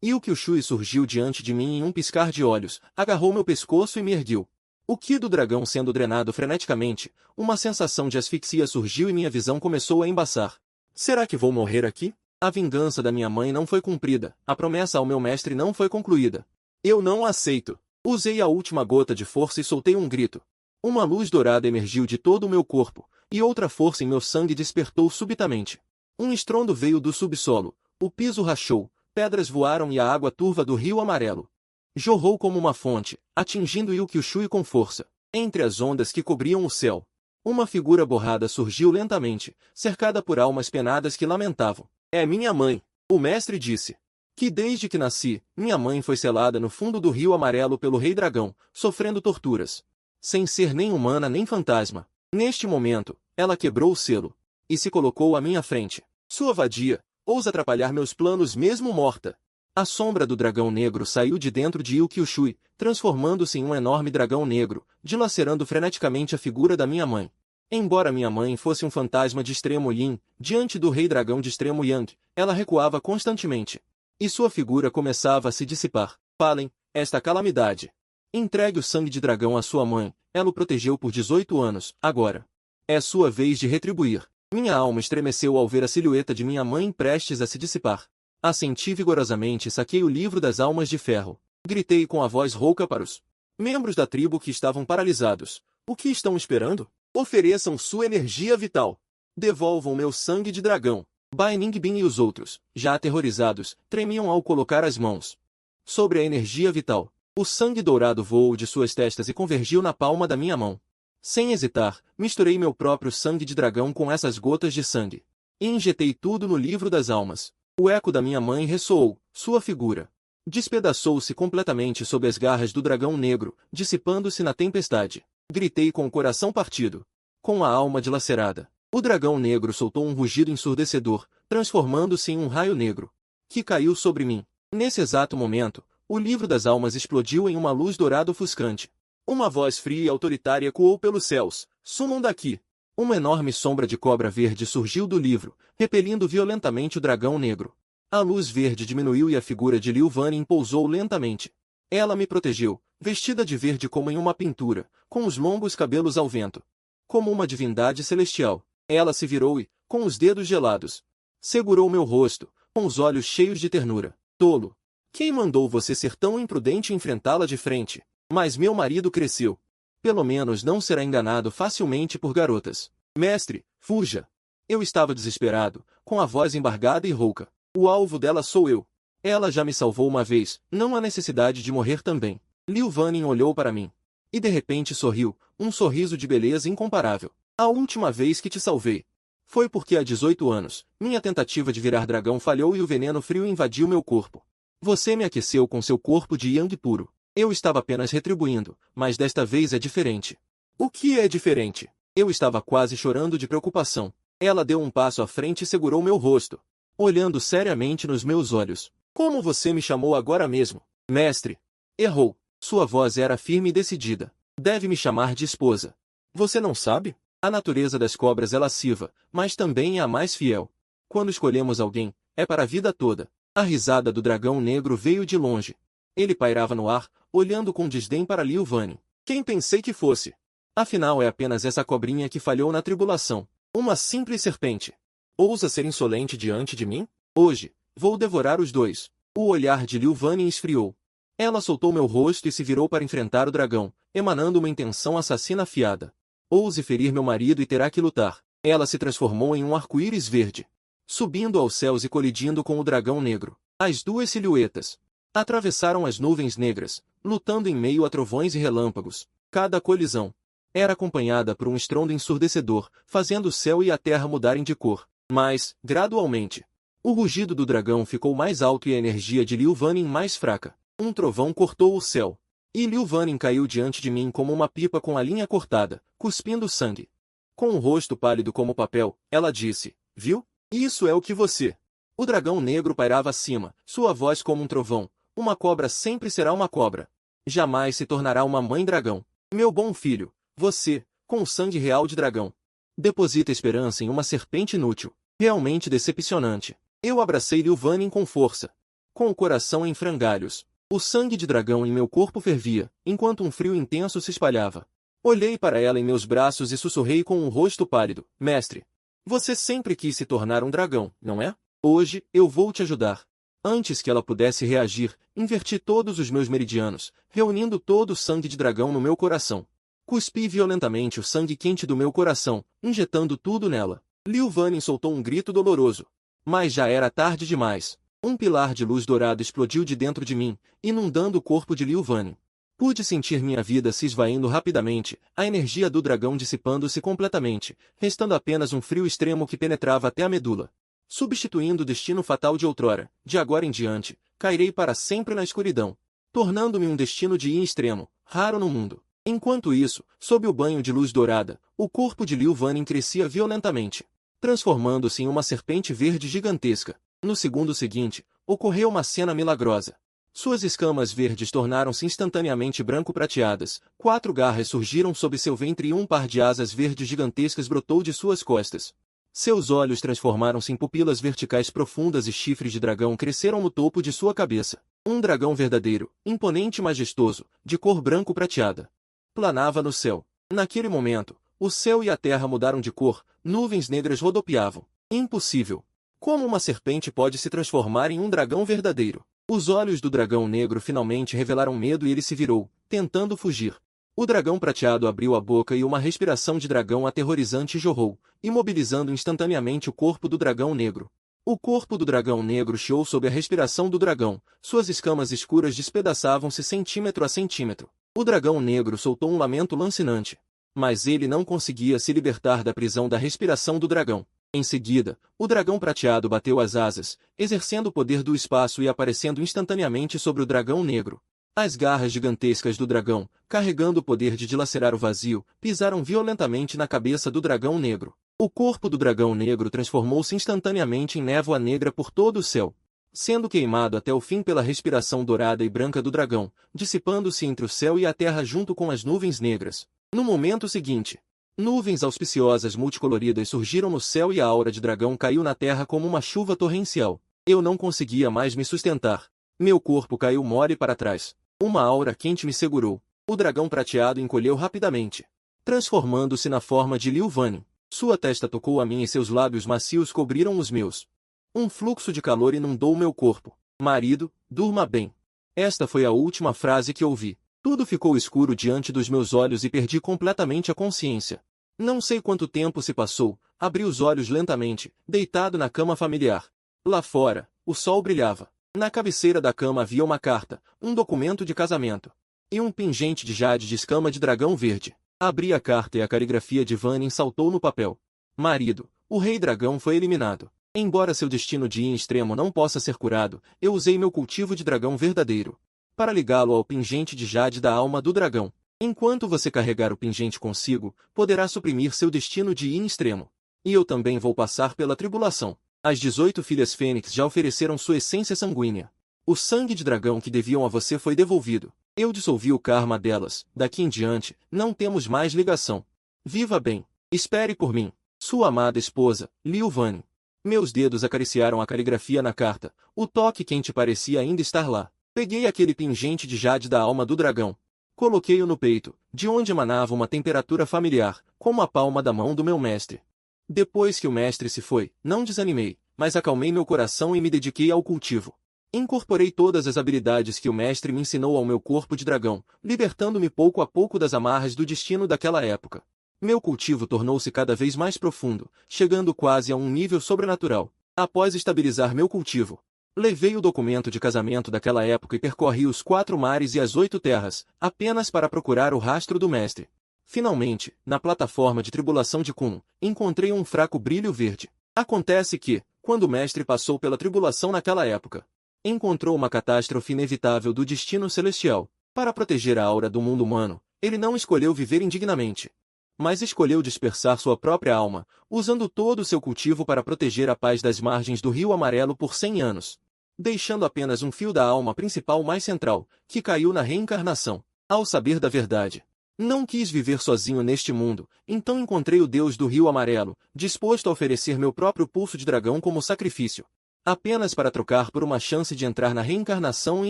E o Kyushui surgiu diante de mim em um piscar de olhos, agarrou meu pescoço e me ergueu. O Ki do dragão sendo drenado freneticamente, uma sensação de asfixia surgiu e minha visão começou a embaçar. Será que vou morrer aqui? A vingança da minha mãe não foi cumprida, a promessa ao meu mestre não foi concluída. Eu não aceito. Usei a última gota de força e soltei um grito. Uma luz dourada emergiu de todo o meu corpo, e outra força em meu sangue despertou subitamente. Um estrondo veio do subsolo, o piso rachou, pedras voaram e a água turva do rio amarelo jorrou como uma fonte, atingindo Kyushui com força. Entre as ondas que cobriam o céu, uma figura borrada surgiu lentamente, cercada por almas penadas que lamentavam. É minha mãe, o mestre disse. Que desde que nasci, minha mãe foi selada no fundo do rio amarelo pelo rei dragão, sofrendo torturas. Sem ser nem humana nem fantasma. Neste momento, ela quebrou o selo e se colocou à minha frente. Sua vadia, ousa atrapalhar meus planos mesmo morta. A sombra do dragão negro saiu de dentro de Kyushui, transformando-se em um enorme dragão negro, dilacerando freneticamente a figura da minha mãe. Embora minha mãe fosse um fantasma de extremo yin, diante do rei dragão de extremo yang, ela recuava constantemente. E sua figura começava a se dissipar. Falem, esta calamidade. Entregue o sangue de dragão à sua mãe, ela o protegeu por 18 anos, agora. É sua vez de retribuir. Minha alma estremeceu ao ver a silhueta de minha mãe prestes a se dissipar. Assenti vigorosamente e saquei o livro das almas de ferro. Gritei com a voz rouca para os membros da tribo que estavam paralisados. O que estão esperando? Ofereçam sua energia vital. Devolvam meu sangue de dragão. Bai Ningbin e os outros, já aterrorizados, tremiam ao colocar as mãos sobre a energia vital. O sangue dourado voou de suas testas e convergiu na palma da minha mão. Sem hesitar, misturei meu próprio sangue de dragão com essas gotas de sangue. E injetei tudo no livro das almas. O eco da minha mãe ressoou, sua figura despedaçou-se completamente sob as garras do dragão negro, dissipando-se na tempestade. Gritei com o coração partido, com a alma dilacerada. O dragão negro soltou um rugido ensurdecedor, transformando-se em um raio negro, que caiu sobre mim. Nesse exato momento, o livro das almas explodiu em uma luz dourada ofuscante. Uma voz fria e autoritária ecoou pelos céus: sumam daqui! Uma enorme sombra de cobra verde surgiu do livro, repelindo violentamente o dragão negro. A luz verde diminuiu e a figura de Liu Vanin pousou lentamente. Ela me protegeu, vestida de verde como em uma pintura, com os longos cabelos ao vento. Como uma divindade celestial, ela se virou e, com os dedos gelados, segurou meu rosto, com os olhos cheios de ternura. Tolo! Quem mandou você ser tão imprudente e enfrentá-la de frente? Mas meu marido cresceu. Pelo menos não será enganado facilmente por garotas. Mestre, fuja! Eu estava desesperado, com a voz embargada e rouca. O alvo dela sou eu. Ela já me salvou uma vez, não há necessidade de morrer também. Liu Vanin olhou para mim. E de repente sorriu, um sorriso de beleza incomparável. A última vez que te salvei foi porque há 18 anos, minha tentativa de virar dragão falhou e o veneno frio invadiu meu corpo. Você me aqueceu com seu corpo de yang puro. Eu estava apenas retribuindo, mas desta vez é diferente. O que é diferente? Eu estava quase chorando de preocupação. Ela deu um passo à frente e segurou meu rosto, olhando seriamente nos meus olhos. Como você me chamou agora mesmo? Mestre. Errou. Sua voz era firme e decidida. Deve me chamar de esposa. Você não sabe? A natureza das cobras é lasciva, mas também é a mais fiel. Quando escolhemos alguém, é para a vida toda. A risada do dragão negro veio de longe. Ele pairava no ar, olhando com desdém para Liu Vanin. Quem pensei que fosse? Afinal é apenas essa cobrinha que falhou na tribulação. Uma simples serpente. Ousa ser insolente diante de mim? Hoje, vou devorar os dois. O olhar de Liu Vanin esfriou. Ela soltou meu rosto e se virou para enfrentar o dragão, emanando uma intenção assassina afiada. Ouse ferir meu marido e terá que lutar. Ela se transformou em um arco-íris verde, subindo aos céus e colidindo com o dragão negro. As duas silhuetas atravessaram as nuvens negras, lutando em meio a trovões e relâmpagos. Cada colisão era acompanhada por um estrondo ensurdecedor, fazendo o céu e a terra mudarem de cor. Mas, gradualmente, o rugido do dragão ficou mais alto e a energia de Liu Vanin mais fraca. Um trovão cortou o céu, E Liu Vanin caiu diante de mim como uma pipa com a linha cortada, cuspindo sangue. Com o rosto pálido como papel, ela disse, viu? Isso é o que você... O dragão negro pairava acima, sua voz como um trovão. Uma cobra sempre será uma cobra. Jamais se tornará uma mãe dragão. Meu bom filho, você, com o sangue real de dragão, deposita esperança em uma serpente inútil. Realmente decepcionante. Eu abracei Liu Vanin com força, com o coração em frangalhos. O sangue de dragão em meu corpo fervia, enquanto um frio intenso se espalhava. Olhei para ela em meus braços e sussurrei com um rosto pálido. Mestre, você sempre quis se tornar um dragão, não é? Hoje, eu vou te ajudar. Antes que ela pudesse reagir, inverti todos os meus meridianos, reunindo todo o sangue de dragão no meu coração. Cuspi violentamente o sangue quente do meu coração, injetando tudo nela. Liu Vanin soltou um grito doloroso. Mas já era tarde demais. Um pilar de luz dourada explodiu de dentro de mim, inundando o corpo de Liu Vanin. Pude sentir minha vida se esvaindo rapidamente, a energia do dragão dissipando-se completamente, restando apenas um frio extremo que penetrava até a medula. Substituindo o destino fatal de outrora, de agora em diante, cairei para sempre na escuridão, tornando-me um destino de yin extremo, raro no mundo. Enquanto isso, sob o banho de luz dourada, o corpo de Liu Vanin crescia violentamente, transformando-se em uma serpente verde gigantesca. No segundo seguinte, ocorreu uma cena milagrosa. Suas escamas verdes tornaram-se instantaneamente branco-prateadas, 4 garras surgiram sob seu ventre e um par de asas verdes gigantescas brotou de suas costas. Seus olhos transformaram-se em pupilas verticais profundas e chifres de dragão cresceram no topo de sua cabeça. Um dragão verdadeiro, imponente e majestoso, de cor branco-prateada, planava no céu. Naquele momento, o céu e a terra mudaram de cor, nuvens negras rodopiavam. Impossível! Como uma serpente pode se transformar em um dragão verdadeiro? Os olhos do dragão negro finalmente revelaram medo e ele se virou, tentando fugir. O dragão prateado abriu a boca e uma respiração de dragão aterrorizante jorrou, imobilizando instantaneamente o corpo do dragão negro. O corpo do dragão negro chiou sob a respiração do dragão, suas escamas escuras despedaçavam-se centímetro a centímetro. O dragão negro soltou um lamento lancinante. Mas ele não conseguia se libertar da prisão da respiração do dragão. Em seguida, o dragão prateado bateu as asas, exercendo o poder do espaço e aparecendo instantaneamente sobre o dragão negro. As garras gigantescas do dragão, carregando o poder de dilacerar o vazio, pisaram violentamente na cabeça do dragão negro. O corpo do dragão negro transformou-se instantaneamente em névoa negra por todo o céu, sendo queimado até o fim pela respiração dourada e branca do dragão, dissipando-se entre o céu e a terra junto com as nuvens negras. No momento seguinte, nuvens auspiciosas multicoloridas surgiram no céu e a aura de dragão caiu na terra como uma chuva torrencial. Eu não conseguia mais me sustentar. Meu corpo caiu mole para trás. Uma aura quente me segurou. O dragão prateado encolheu rapidamente, transformando-se na forma de Liu Vanin. Sua testa tocou a minha e seus lábios macios cobriram os meus. Um fluxo de calor inundou meu corpo. Marido, durma bem. Esta foi a última frase que ouvi. Tudo ficou escuro diante dos meus olhos e perdi completamente a consciência. Não sei quanto tempo se passou, abri os olhos lentamente, deitado na cama familiar. Lá fora, o sol brilhava. Na cabeceira da cama havia uma carta, um documento de casamento, e um pingente de jade de escama de dragão verde. Abri a carta e a caligrafia de Vanin saltou no papel. Marido, o rei dragão foi eliminado. Embora seu destino de yin extremo não possa ser curado, eu usei meu cultivo de dragão verdadeiro para ligá-lo ao pingente de jade da alma do dragão. Enquanto você carregar o pingente consigo, poderá suprimir seu destino de yin extremo. E eu também vou passar pela tribulação. As 18 filhas fênix já ofereceram sua essência sanguínea. O sangue de dragão que deviam a você foi devolvido. Eu dissolvi o karma delas. Daqui em diante, não temos mais ligação. Viva bem. Espere por mim. Sua amada esposa, Liu Vanin. Meus dedos acariciaram a caligrafia na carta. O toque quente parecia ainda estar lá. Peguei aquele pingente de jade da alma do dragão. Coloquei-o no peito, de onde emanava uma temperatura familiar, como a palma da mão do meu mestre. Depois que o mestre se foi, não desanimei, mas acalmei meu coração e me dediquei ao cultivo. Incorporei todas as habilidades que o mestre me ensinou ao meu corpo de dragão, libertando-me pouco a pouco das amarras do destino daquela época. Meu cultivo tornou-se cada vez mais profundo, chegando quase a um nível sobrenatural. Após estabilizar meu cultivo, levei o documento de casamento daquela época e percorri os 4 mares e as 8 terras, apenas para procurar o rastro do mestre. Finalmente, na plataforma de tribulação de Kun, encontrei um fraco brilho verde. Acontece que, quando o mestre passou pela tribulação naquela época, encontrou uma catástrofe inevitável do destino celestial. Para proteger a aura do mundo humano, ele não escolheu viver indignamente, mas escolheu dispersar sua própria alma, usando todo o seu cultivo para proteger a paz das margens do Rio Amarelo por 100 anos, deixando apenas um fio da alma principal mais central, que caiu na reencarnação. Ao saber da verdade, não quis viver sozinho neste mundo, então encontrei o Deus do Rio Amarelo, disposto a oferecer meu próprio pulso de dragão como sacrifício, apenas para trocar por uma chance de entrar na reencarnação e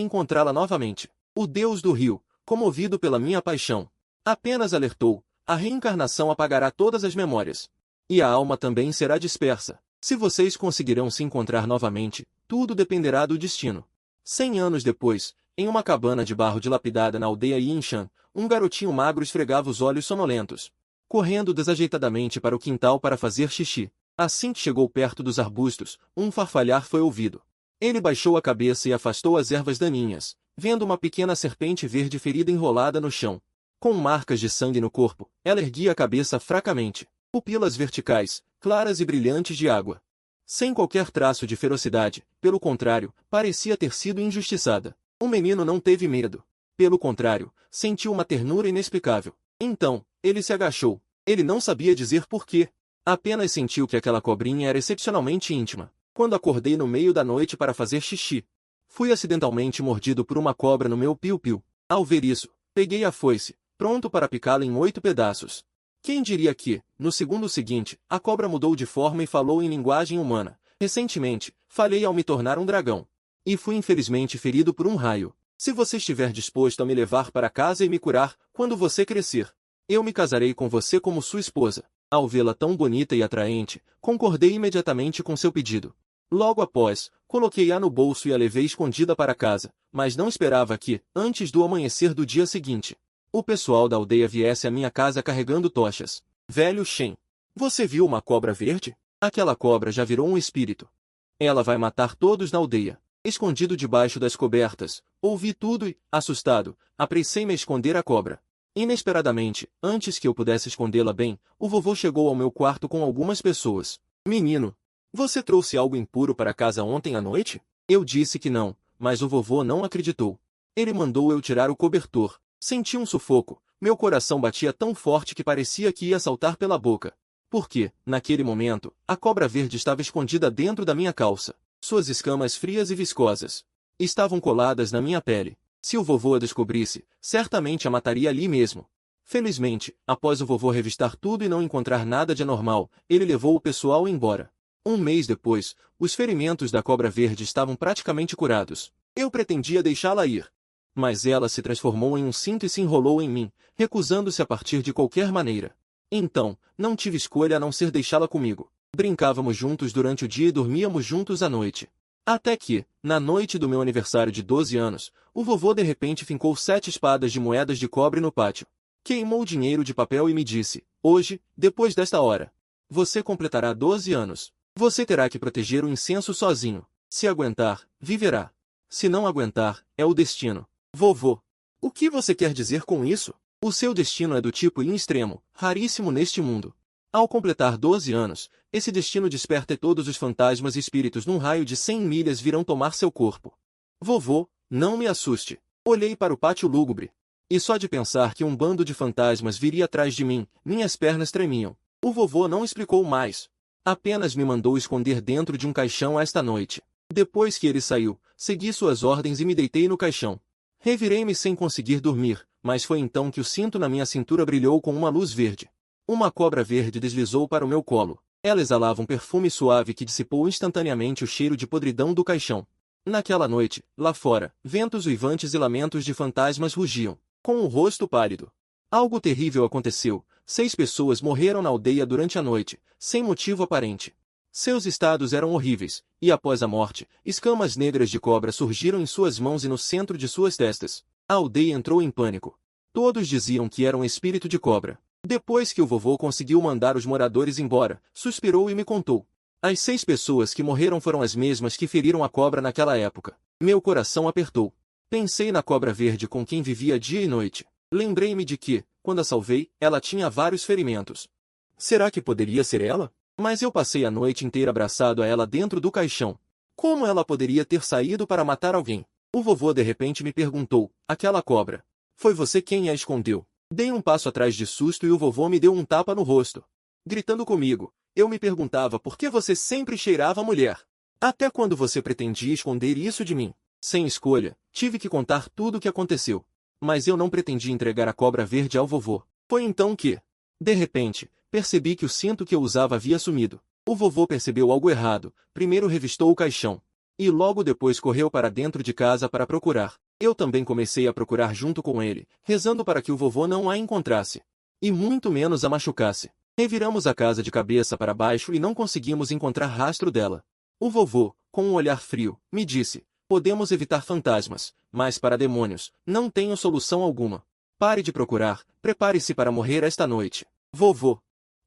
encontrá-la novamente. O Deus do Rio, comovido pela minha paixão, apenas alertou: a reencarnação apagará todas as memórias. E a alma também será dispersa. Se vocês conseguirão se encontrar novamente, tudo dependerá do destino. 100 anos depois, em uma cabana de barro dilapidada na aldeia Yinshan, um garotinho magro esfregava os olhos sonolentos, correndo desajeitadamente para o quintal para fazer xixi. Assim que chegou perto dos arbustos, um farfalhar foi ouvido. Ele baixou a cabeça e afastou as ervas daninhas, vendo uma pequena serpente verde ferida enrolada no chão. Com marcas de sangue no corpo, ela erguia a cabeça fracamente, pupilas verticais, claras e brilhantes de água. Sem qualquer traço de ferocidade, pelo contrário, parecia ter sido injustiçada. O menino não teve medo. Pelo contrário, sentiu uma ternura inexplicável. Então, ele se agachou. Ele não sabia dizer porquê. Apenas sentiu que aquela cobrinha era excepcionalmente íntima. Quando acordei no meio da noite para fazer xixi, fui acidentalmente mordido por uma cobra no meu piu-piu. Ao ver isso, peguei a foice, pronto para picá-la em 8 pedaços. Quem diria que, no segundo seguinte, a cobra mudou de forma e falou em linguagem humana. Recentemente, falhei ao me tornar um dragão. E fui infelizmente ferido por um raio. Se você estiver disposto a me levar para casa e me curar, quando você crescer, eu me casarei com você como sua esposa. Ao vê-la tão bonita e atraente, concordei imediatamente com seu pedido. Logo após, coloquei-a no bolso e a levei escondida para casa, mas não esperava que, antes do amanhecer do dia seguinte, o pessoal da aldeia viesse à minha casa carregando tochas. Velho Shen, você viu uma cobra verde? Aquela cobra já virou um espírito. Ela vai matar todos na aldeia. Escondido debaixo das cobertas, ouvi tudo e, assustado, apressei-me a esconder a cobra. Inesperadamente, antes que eu pudesse escondê-la bem, o vovô chegou ao meu quarto com algumas pessoas. Menino, você trouxe algo impuro para casa ontem à noite? Eu disse que não, mas o vovô não acreditou. Ele mandou eu tirar o cobertor. Senti um sufoco, meu coração batia tão forte que parecia que ia saltar pela boca. Porque, naquele momento, a cobra verde estava escondida dentro da minha calça. Suas escamas frias e viscosas estavam coladas na minha pele. Se o vovô a descobrisse, certamente a mataria ali mesmo. Felizmente, após o vovô revistar tudo e não encontrar nada de anormal, ele levou o pessoal embora. Um mês depois, os ferimentos da cobra verde estavam praticamente curados. Eu pretendia deixá-la ir, mas ela se transformou em um cinto e se enrolou em mim, recusando-se a partir de qualquer maneira. Então, não tive escolha a não ser deixá-la comigo. Brincávamos juntos durante o dia e dormíamos juntos à noite. Até que, na noite do meu aniversário de 12 anos, o vovô de repente fincou 7 espadas de moedas de cobre no pátio. Queimou dinheiro de papel e me disse: hoje, depois desta hora, você completará 12 anos. Você terá que proteger o incenso sozinho. Se aguentar, viverá. Se não aguentar, é o destino. Vovô, o que você quer dizer com isso? O seu destino é do tipo in extremo, raríssimo neste mundo. Ao completar 12 anos, esse destino desperta e todos os fantasmas e espíritos num raio de 100 milhas virão tomar seu corpo. Vovô, não me assuste. Olhei para o pátio lúgubre. E só de pensar que um bando de fantasmas viria atrás de mim, minhas pernas tremiam. O vovô não explicou mais. Apenas me mandou esconder dentro de um caixão esta noite. Depois que ele saiu, segui suas ordens e me deitei no caixão. Revirei-me sem conseguir dormir, mas foi então que o cinto na minha cintura brilhou com uma luz verde. Uma cobra verde deslizou para o meu colo. Ela exalava um perfume suave que dissipou instantaneamente o cheiro de podridão do caixão. Naquela noite, lá fora, ventos uivantes e lamentos de fantasmas rugiam, com o rosto pálido. Algo terrível aconteceu. 6 pessoas morreram na aldeia durante a noite, sem motivo aparente. Seus estados eram horríveis, e após a morte, escamas negras de cobra surgiram em suas mãos e no centro de suas testas. A aldeia entrou em pânico. Todos diziam que era um espírito de cobra. Depois que o vovô conseguiu mandar os moradores embora, suspirou e me contou. As 6 pessoas que morreram foram as mesmas que feriram a cobra naquela época. Meu coração apertou. Pensei na cobra verde com quem vivia dia e noite. Lembrei-me de que, quando a salvei, ela tinha vários ferimentos. Será que poderia ser ela? Mas eu passei a noite inteira abraçado a ela dentro do caixão. Como ela poderia ter saído para matar alguém? O vovô de repente me perguntou: aquela cobra, Foi você quem a escondeu. Dei um passo atrás de susto e o vovô me deu um tapa no rosto. Gritando comigo, eu me perguntava por que você sempre cheirava a mulher. Até quando você pretendia esconder isso de mim? Sem escolha, tive que contar tudo o que aconteceu. Mas eu não pretendia entregar a cobra verde ao vovô. Foi então que, de repente, percebi que o cinto que eu usava havia sumido. O vovô percebeu algo errado, primeiro revistou o caixão. E logo depois correu para dentro de casa para procurar. Eu também comecei a procurar junto com ele, rezando para que o vovô não a encontrasse. E muito menos a machucasse. Reviramos a casa de cabeça para baixo e não conseguimos encontrar rastro dela. O vovô, com um olhar frio, me disse: podemos evitar fantasmas, mas para demônios, não tenho solução alguma. Pare de procurar, prepare-se para morrer esta noite. Vovô.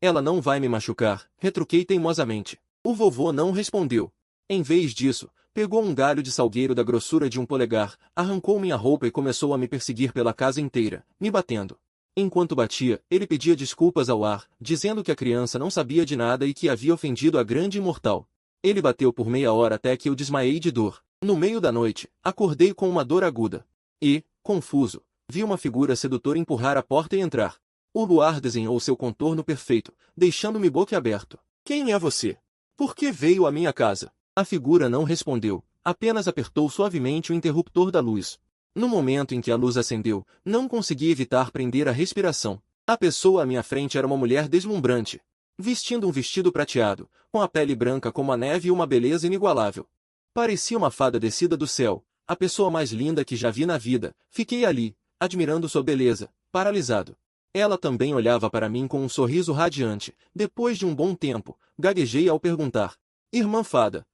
Ela não vai me machucar, retruquei teimosamente. O vovô não respondeu. Em vez disso, pegou um galho de salgueiro da grossura de um polegar, arrancou minha roupa e começou a me perseguir pela casa inteira, me batendo. Enquanto batia, ele pedia desculpas ao ar, dizendo que a criança não sabia de nada e que havia ofendido a grande imortal. Ele bateu por meia hora até que eu desmaiei de dor. No meio da noite, acordei com uma dor aguda. E, confuso, vi uma figura sedutora empurrar a porta e entrar. O luar desenhou seu contorno perfeito, deixando-me boquiaberto. Quem é você? Por que veio à minha casa? A figura não respondeu, apenas apertou suavemente o interruptor da luz. No momento em que a luz acendeu, não consegui evitar prender a respiração. A pessoa à minha frente era uma mulher deslumbrante, vestindo um vestido prateado, com a pele branca como a neve e uma beleza inigualável. Parecia uma fada descida do céu, a pessoa mais linda que já vi na vida. Fiquei ali, admirando sua beleza, paralisado. Ela também olhava para mim com um sorriso radiante. Depois de um bom tempo, gaguejei ao perguntar: Irmã Fada,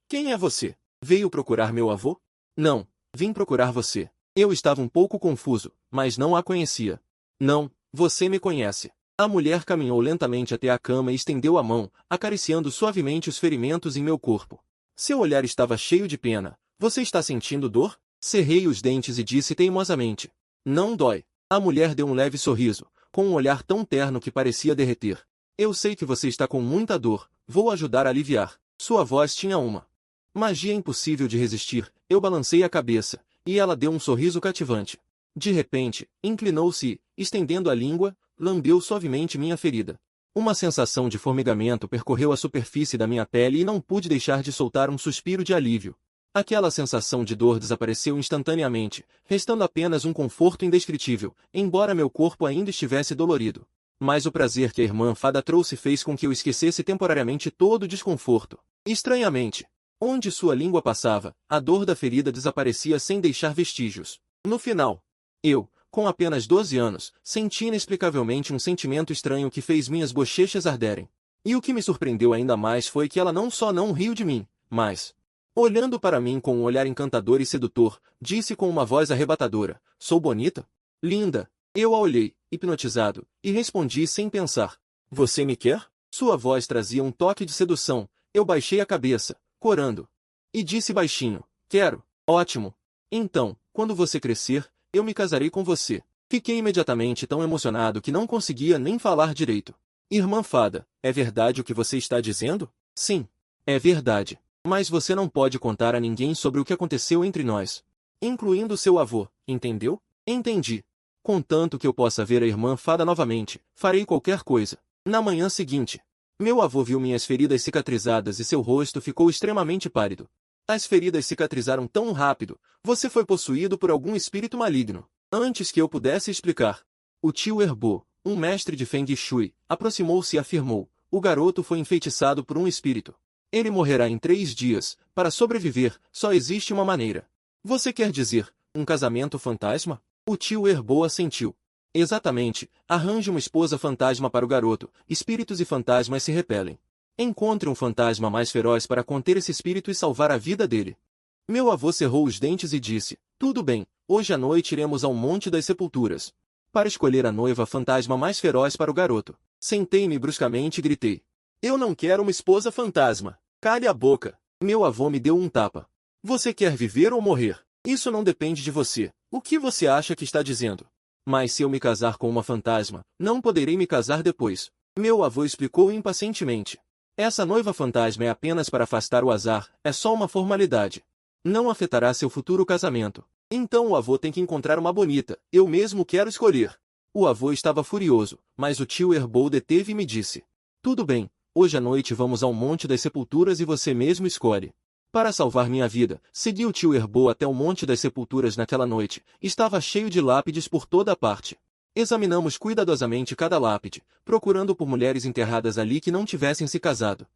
quem é você? Veio procurar meu avô? Não, vim procurar você. Eu estava um pouco confuso, mas não a conhecia. Não, você me conhece. A mulher caminhou lentamente até a cama e estendeu a mão, acariciando suavemente os ferimentos em meu corpo. Seu olhar estava cheio de pena. Você está sentindo dor? Cerrei os dentes e disse teimosamente: não dói. A mulher deu um leve sorriso, com um olhar tão terno que parecia derreter. Eu sei que você está com muita dor, vou ajudar a aliviar. Sua voz tinha uma magia impossível de resistir. Eu balancei a cabeça, e ela deu um sorriso cativante. De repente, inclinou-se e, estendendo a língua, lambeu suavemente minha ferida. Uma sensação de formigamento percorreu a superfície da minha pele e não pude deixar de soltar um suspiro de alívio. Aquela sensação de dor desapareceu instantaneamente, restando apenas um conforto indescritível, embora meu corpo ainda estivesse dolorido. Mas o prazer que a irmã Fada trouxe fez com que eu esquecesse temporariamente todo o desconforto. Estranhamente, onde sua língua passava, a dor da ferida desaparecia sem deixar vestígios. No final, eu, com apenas 12 anos, senti inexplicavelmente um sentimento estranho que fez minhas bochechas arderem. E o que me surpreendeu ainda mais foi que ela não só não riu de mim, mas, olhando para mim com um olhar encantador e sedutor, disse com uma voz arrebatadora: sou bonita? Linda. Eu a olhei, hipnotizado, e respondi sem pensar: você me quer? Sua voz trazia um toque de sedução. Eu baixei a cabeça, corando, e disse baixinho: quero. Ótimo. Então, quando você crescer, eu me casarei com você. Fiquei imediatamente tão emocionado que não conseguia nem falar direito. Irmã Fada, é verdade o que você está dizendo? Sim, é verdade. Mas você não pode contar a ninguém sobre o que aconteceu entre nós. Incluindo seu avô, entendeu? Entendi. Contanto que eu possa ver a irmã Fada novamente, farei qualquer coisa. Na manhã seguinte, meu avô viu minhas feridas cicatrizadas e seu rosto ficou extremamente pálido. As feridas cicatrizaram tão rápido. Você foi possuído por algum espírito maligno. Antes que eu pudesse explicar, o tio Herbo, um mestre de Feng Shui, aproximou-se e afirmou: o garoto foi enfeitiçado por um espírito. Ele morrerá em 3 dias. Para sobreviver, só existe uma maneira. Você quer dizer, um casamento fantasma? O tio Herbo assentiu. Exatamente, arranje uma esposa fantasma para o garoto. Espíritos e fantasmas se repelem. Encontre um fantasma mais feroz para conter esse espírito e salvar a vida dele. Meu avô cerrou os dentes e disse: tudo bem, hoje à noite iremos ao Monte das Sepulturas para escolher a noiva fantasma mais feroz para o garoto. Sentei-me bruscamente e gritei: eu não quero uma esposa fantasma. Cale a boca. Meu avô me deu um tapa. Você quer viver ou morrer? Isso não depende de você. O que você acha que está dizendo? Mas se eu me casar com uma fantasma, não poderei me casar depois. Meu avô explicou impacientemente. Essa noiva fantasma é apenas para afastar o azar, é só uma formalidade. Não afetará seu futuro casamento. Então o avô tem que encontrar uma bonita, eu mesmo quero escolher. O avô estava furioso, mas o tio Herbold deteve e me disse: tudo bem, hoje à noite vamos ao Monte das Sepulturas e você mesmo escolhe. Para salvar minha vida, segui o tio Herbold até o Monte das Sepulturas naquela noite. Estava cheio de lápides por toda a parte. Examinamos cuidadosamente cada lápide, procurando por mulheres enterradas ali que não tivessem se casado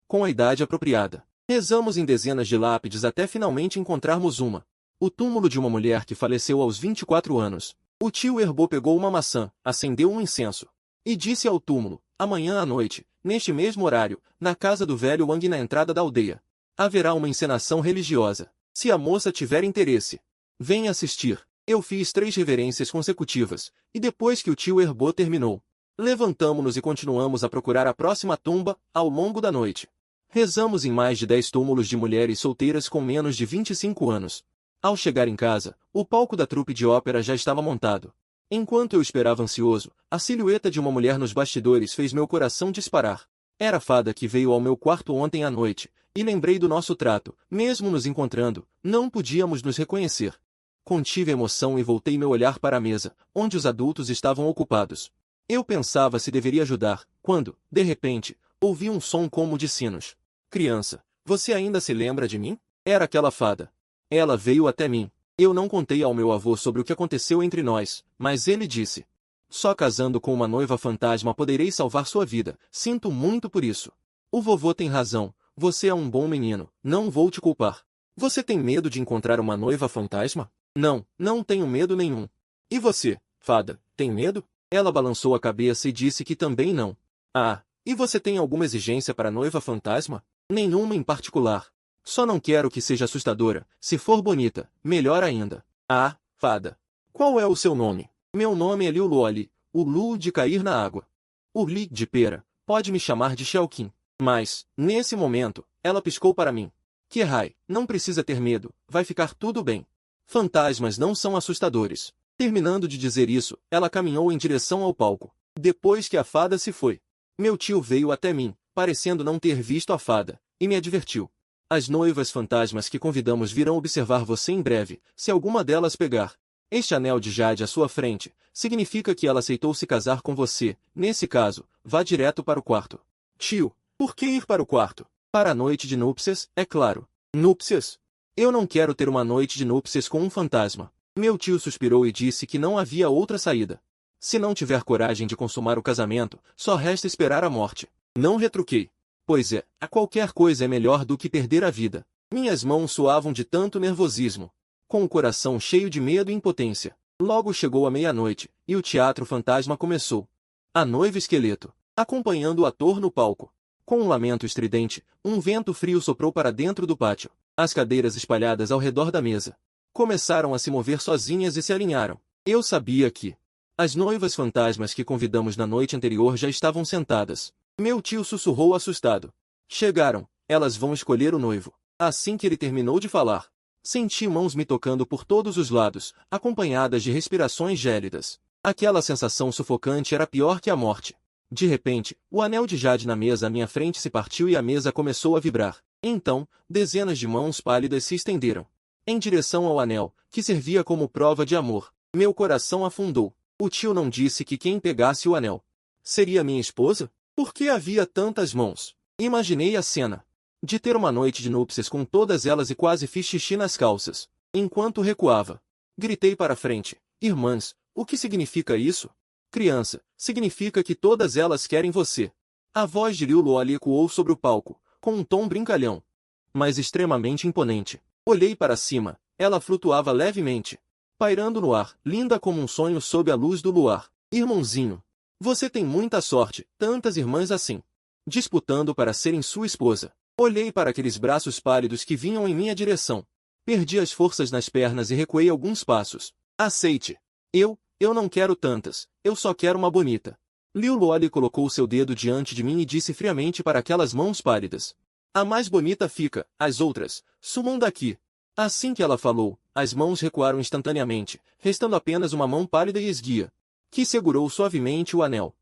com a idade apropriada. Rezamos em dezenas de lápides até finalmente encontrarmos uma. O túmulo de uma mulher que faleceu aos 24 anos. O tio Herbold pegou uma maçã, acendeu um incenso e disse ao túmulo: amanhã à noite, neste mesmo horário, na casa do velho Wang na entrada da aldeia, haverá uma encenação religiosa. Se a moça tiver interesse, venha assistir. Eu fiz 3 reverências consecutivas, e depois que o tio Herbold terminou, levantamo-nos e continuamos a procurar a próxima tumba, ao longo da noite. Rezamos em mais de 10 túmulos de mulheres solteiras com menos de 25 anos. Ao chegar em casa, o palco da trupe de ópera já estava montado. Enquanto eu esperava ansioso, a silhueta de uma mulher nos bastidores fez meu coração disparar. Era a fada que veio ao meu quarto ontem à noite, e lembrei do nosso trato. Mesmo nos encontrando, não podíamos nos reconhecer. Contive a emoção e voltei meu olhar para a mesa, onde os adultos estavam ocupados. Eu pensava se deveria ajudar, quando, de repente, ouvi um som como de sinos. Criança, você ainda se lembra de mim? Era aquela fada. Ela veio até mim. Eu não contei ao meu avô sobre o que aconteceu entre nós, mas ele disse: só casando com uma noiva fantasma poderei salvar sua vida. Sinto muito por isso. O vovô tem razão. Você é um bom menino. Não vou te culpar. Você tem medo de encontrar uma noiva fantasma? Não, não tenho medo nenhum. E você, fada, tem medo? Ela balançou a cabeça e disse que também não. Ah, e você tem alguma exigência para a noiva fantasma? Nenhuma em particular. Só não quero que seja assustadora. Se for bonita, melhor ainda. Ah, fada. Qual é o seu nome? Meu nome é Liu Luoli, o Lu de cair na água. O Li de pera, pode me chamar de Xiaoqin. Mas, nesse momento, ela piscou para mim. Kehai, não precisa ter medo, vai ficar tudo bem. Fantasmas não são assustadores. Terminando de dizer isso, ela caminhou em direção ao palco. Depois que a fada se foi, meu tio veio até mim, parecendo não ter visto a fada, e me advertiu. As noivas fantasmas que convidamos virão observar você em breve. Se alguma delas pegar este anel de jade à sua frente, significa que ela aceitou se casar com você. Nesse caso, vá direto para o quarto. Tio, por que ir para o quarto? Para a noite de núpcias, é claro. Núpcias? Eu não quero ter uma noite de núpcias com um fantasma. Meu tio suspirou e disse que não havia outra saída. Se não tiver coragem de consumar o casamento, só resta esperar a morte. Não retruquei. Pois é, a qualquer coisa é melhor do que perder a vida. Minhas mãos suavam de tanto nervosismo. Com o coração cheio de medo e impotência. Logo chegou a meia-noite, e o teatro fantasma começou. A noiva esqueleto, acompanhando o ator no palco. Com um lamento estridente, um vento frio soprou para dentro do pátio. As cadeiras espalhadas ao redor da mesa começaram a se mover sozinhas e se alinharam. Eu sabia que as noivas fantasmas que convidamos na noite anterior já estavam sentadas. Meu tio sussurrou assustado. Chegaram, elas vão escolher o noivo. Assim que ele terminou de falar, senti mãos me tocando por todos os lados, acompanhadas de respirações gélidas. Aquela sensação sufocante era pior que a morte. De repente, o anel de jade na mesa à minha frente se partiu e a mesa começou a vibrar. Então, dezenas de mãos pálidas se estenderam em direção ao anel, que servia como prova de amor. Meu coração afundou. O tio não disse que quem pegasse o anel seria minha esposa? Por que havia tantas mãos? Imaginei a cena de ter uma noite de núpcias com todas elas e quase fiz xixi nas calças. Enquanto recuava, gritei para frente: irmãs, o que significa isso? Criança, significa que todas elas querem você. A voz de Liu Luoli ecoou sobre o palco, com um tom brincalhão, mas extremamente imponente. Olhei para cima, ela flutuava levemente, pairando no ar, linda como um sonho sob a luz do luar. Irmãozinho, você tem muita sorte, tantas irmãs assim, disputando para serem sua esposa. Olhei para aqueles braços pálidos que vinham em minha direção. Perdi as forças nas pernas e recuei alguns passos. Aceite. Eu não quero tantas, eu só quero uma bonita. Liu Luoli colocou seu dedo diante de mim e disse friamente para aquelas mãos pálidas: a mais bonita fica, as outras, sumam daqui. Assim que ela falou, as mãos recuaram instantaneamente, restando apenas uma mão pálida e esguia, que segurou suavemente o anel.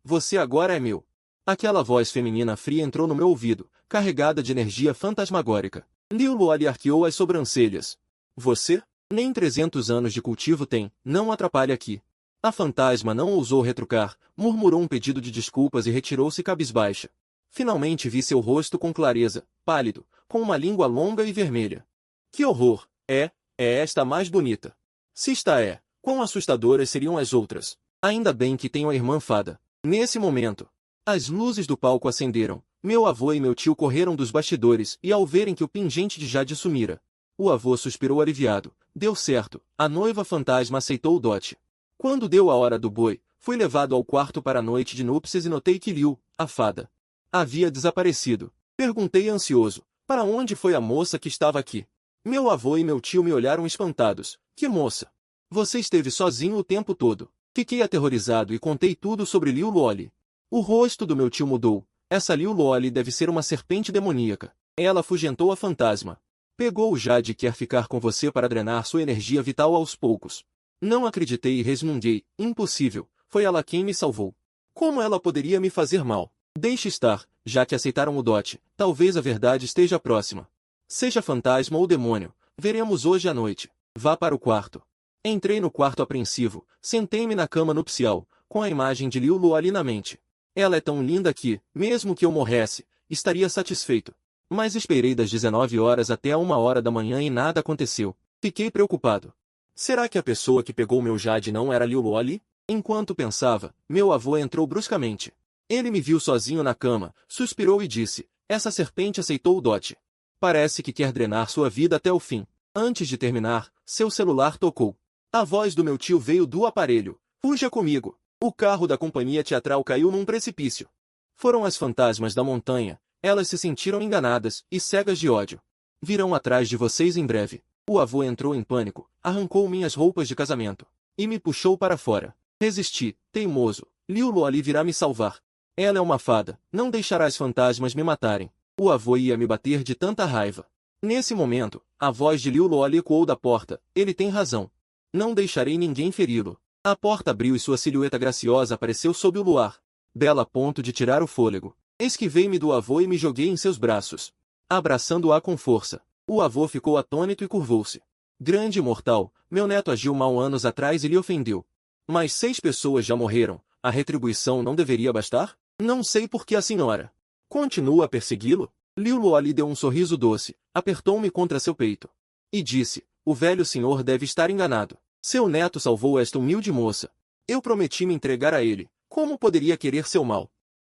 Você agora é meu. Aquela voz feminina fria entrou no meu ouvido, carregada de energia fantasmagórica. Liu Luoli arqueou as sobrancelhas. Você? Nem 300 anos de cultivo tem, não atrapalhe aqui. A fantasma não ousou retrucar, murmurou um pedido de desculpas e retirou-se cabisbaixa. Finalmente vi seu rosto com clareza, pálido, com uma língua longa e vermelha. Que horror! É esta a mais bonita. Se esta é, quão assustadoras seriam as outras. Ainda bem que tenho a irmã fada. Nesse momento, as luzes do palco acenderam. Meu avô e meu tio correram dos bastidores e ao verem que o pingente de Jade sumira, o avô suspirou aliviado. Deu certo, a noiva fantasma aceitou o dote. Quando deu a hora do boi, fui levado ao quarto para a noite de núpcias e notei que Liu, a fada, havia desaparecido. Perguntei ansioso, para onde foi a moça que estava aqui? Meu avô e meu tio me olharam espantados. Que moça? Você esteve sozinho o tempo todo. Fiquei aterrorizado e contei tudo sobre Liu Luoli. O rosto do meu tio mudou. Essa Liu Luoli deve ser uma serpente demoníaca. Ela afugentou a fantasma. Pegou o Jade e quer ficar com você para drenar sua energia vital aos poucos. Não acreditei e resmunguei. Impossível. Foi ela quem me salvou. Como ela poderia me fazer mal? Deixe estar, já que aceitaram o dote. Talvez a verdade esteja próxima. Seja fantasma ou demônio, veremos hoje à noite. Vá para o quarto. Entrei no quarto apreensivo, sentei-me na cama nupcial, com a imagem de Liu Luoli na mente. Ela é tão linda que, mesmo que eu morresse, estaria satisfeito. Mas esperei das 19 horas até a 1 hora da manhã e nada aconteceu. Fiquei preocupado. Será que a pessoa que pegou meu Jade não era Liu Luoli? Enquanto pensava, meu avô entrou bruscamente. Ele me viu sozinho na cama, suspirou e disse, essa serpente aceitou o dote. Parece que quer drenar sua vida até o fim. Antes de terminar, seu celular tocou. A voz do meu tio veio do aparelho. Fuja comigo. O carro da companhia teatral caiu num precipício. Foram as fantasmas da montanha. Elas se sentiram enganadas e cegas de ódio. Virão atrás de vocês em breve. O avô entrou em pânico, arrancou minhas roupas de casamento e me puxou para fora. Resisti, teimoso. Liu Luoli virá me salvar. Ela é uma fada, não deixará as fantasmas me matarem. O avô ia me bater de tanta raiva. Nesse momento, a voz de Liu Luoli ecoou da porta. Ele tem razão. Não deixarei ninguém feri-lo. A porta abriu e sua silhueta graciosa apareceu sob o luar. Bela a ponto de tirar o fôlego. Esquivei-me do avô e me joguei em seus braços, abraçando-a com força. O avô ficou atônito e curvou-se. Grande mortal, meu neto agiu mal anos atrás e lhe ofendeu. Mas 6 pessoas já morreram. A retribuição não deveria bastar? Não sei por que a senhora continua a persegui-lo. Liu Luoli deu um sorriso doce, apertou-me contra seu peito e disse, o velho senhor deve estar enganado. Seu neto salvou esta humilde moça. Eu prometi me entregar a ele. Como poderia querer seu mal?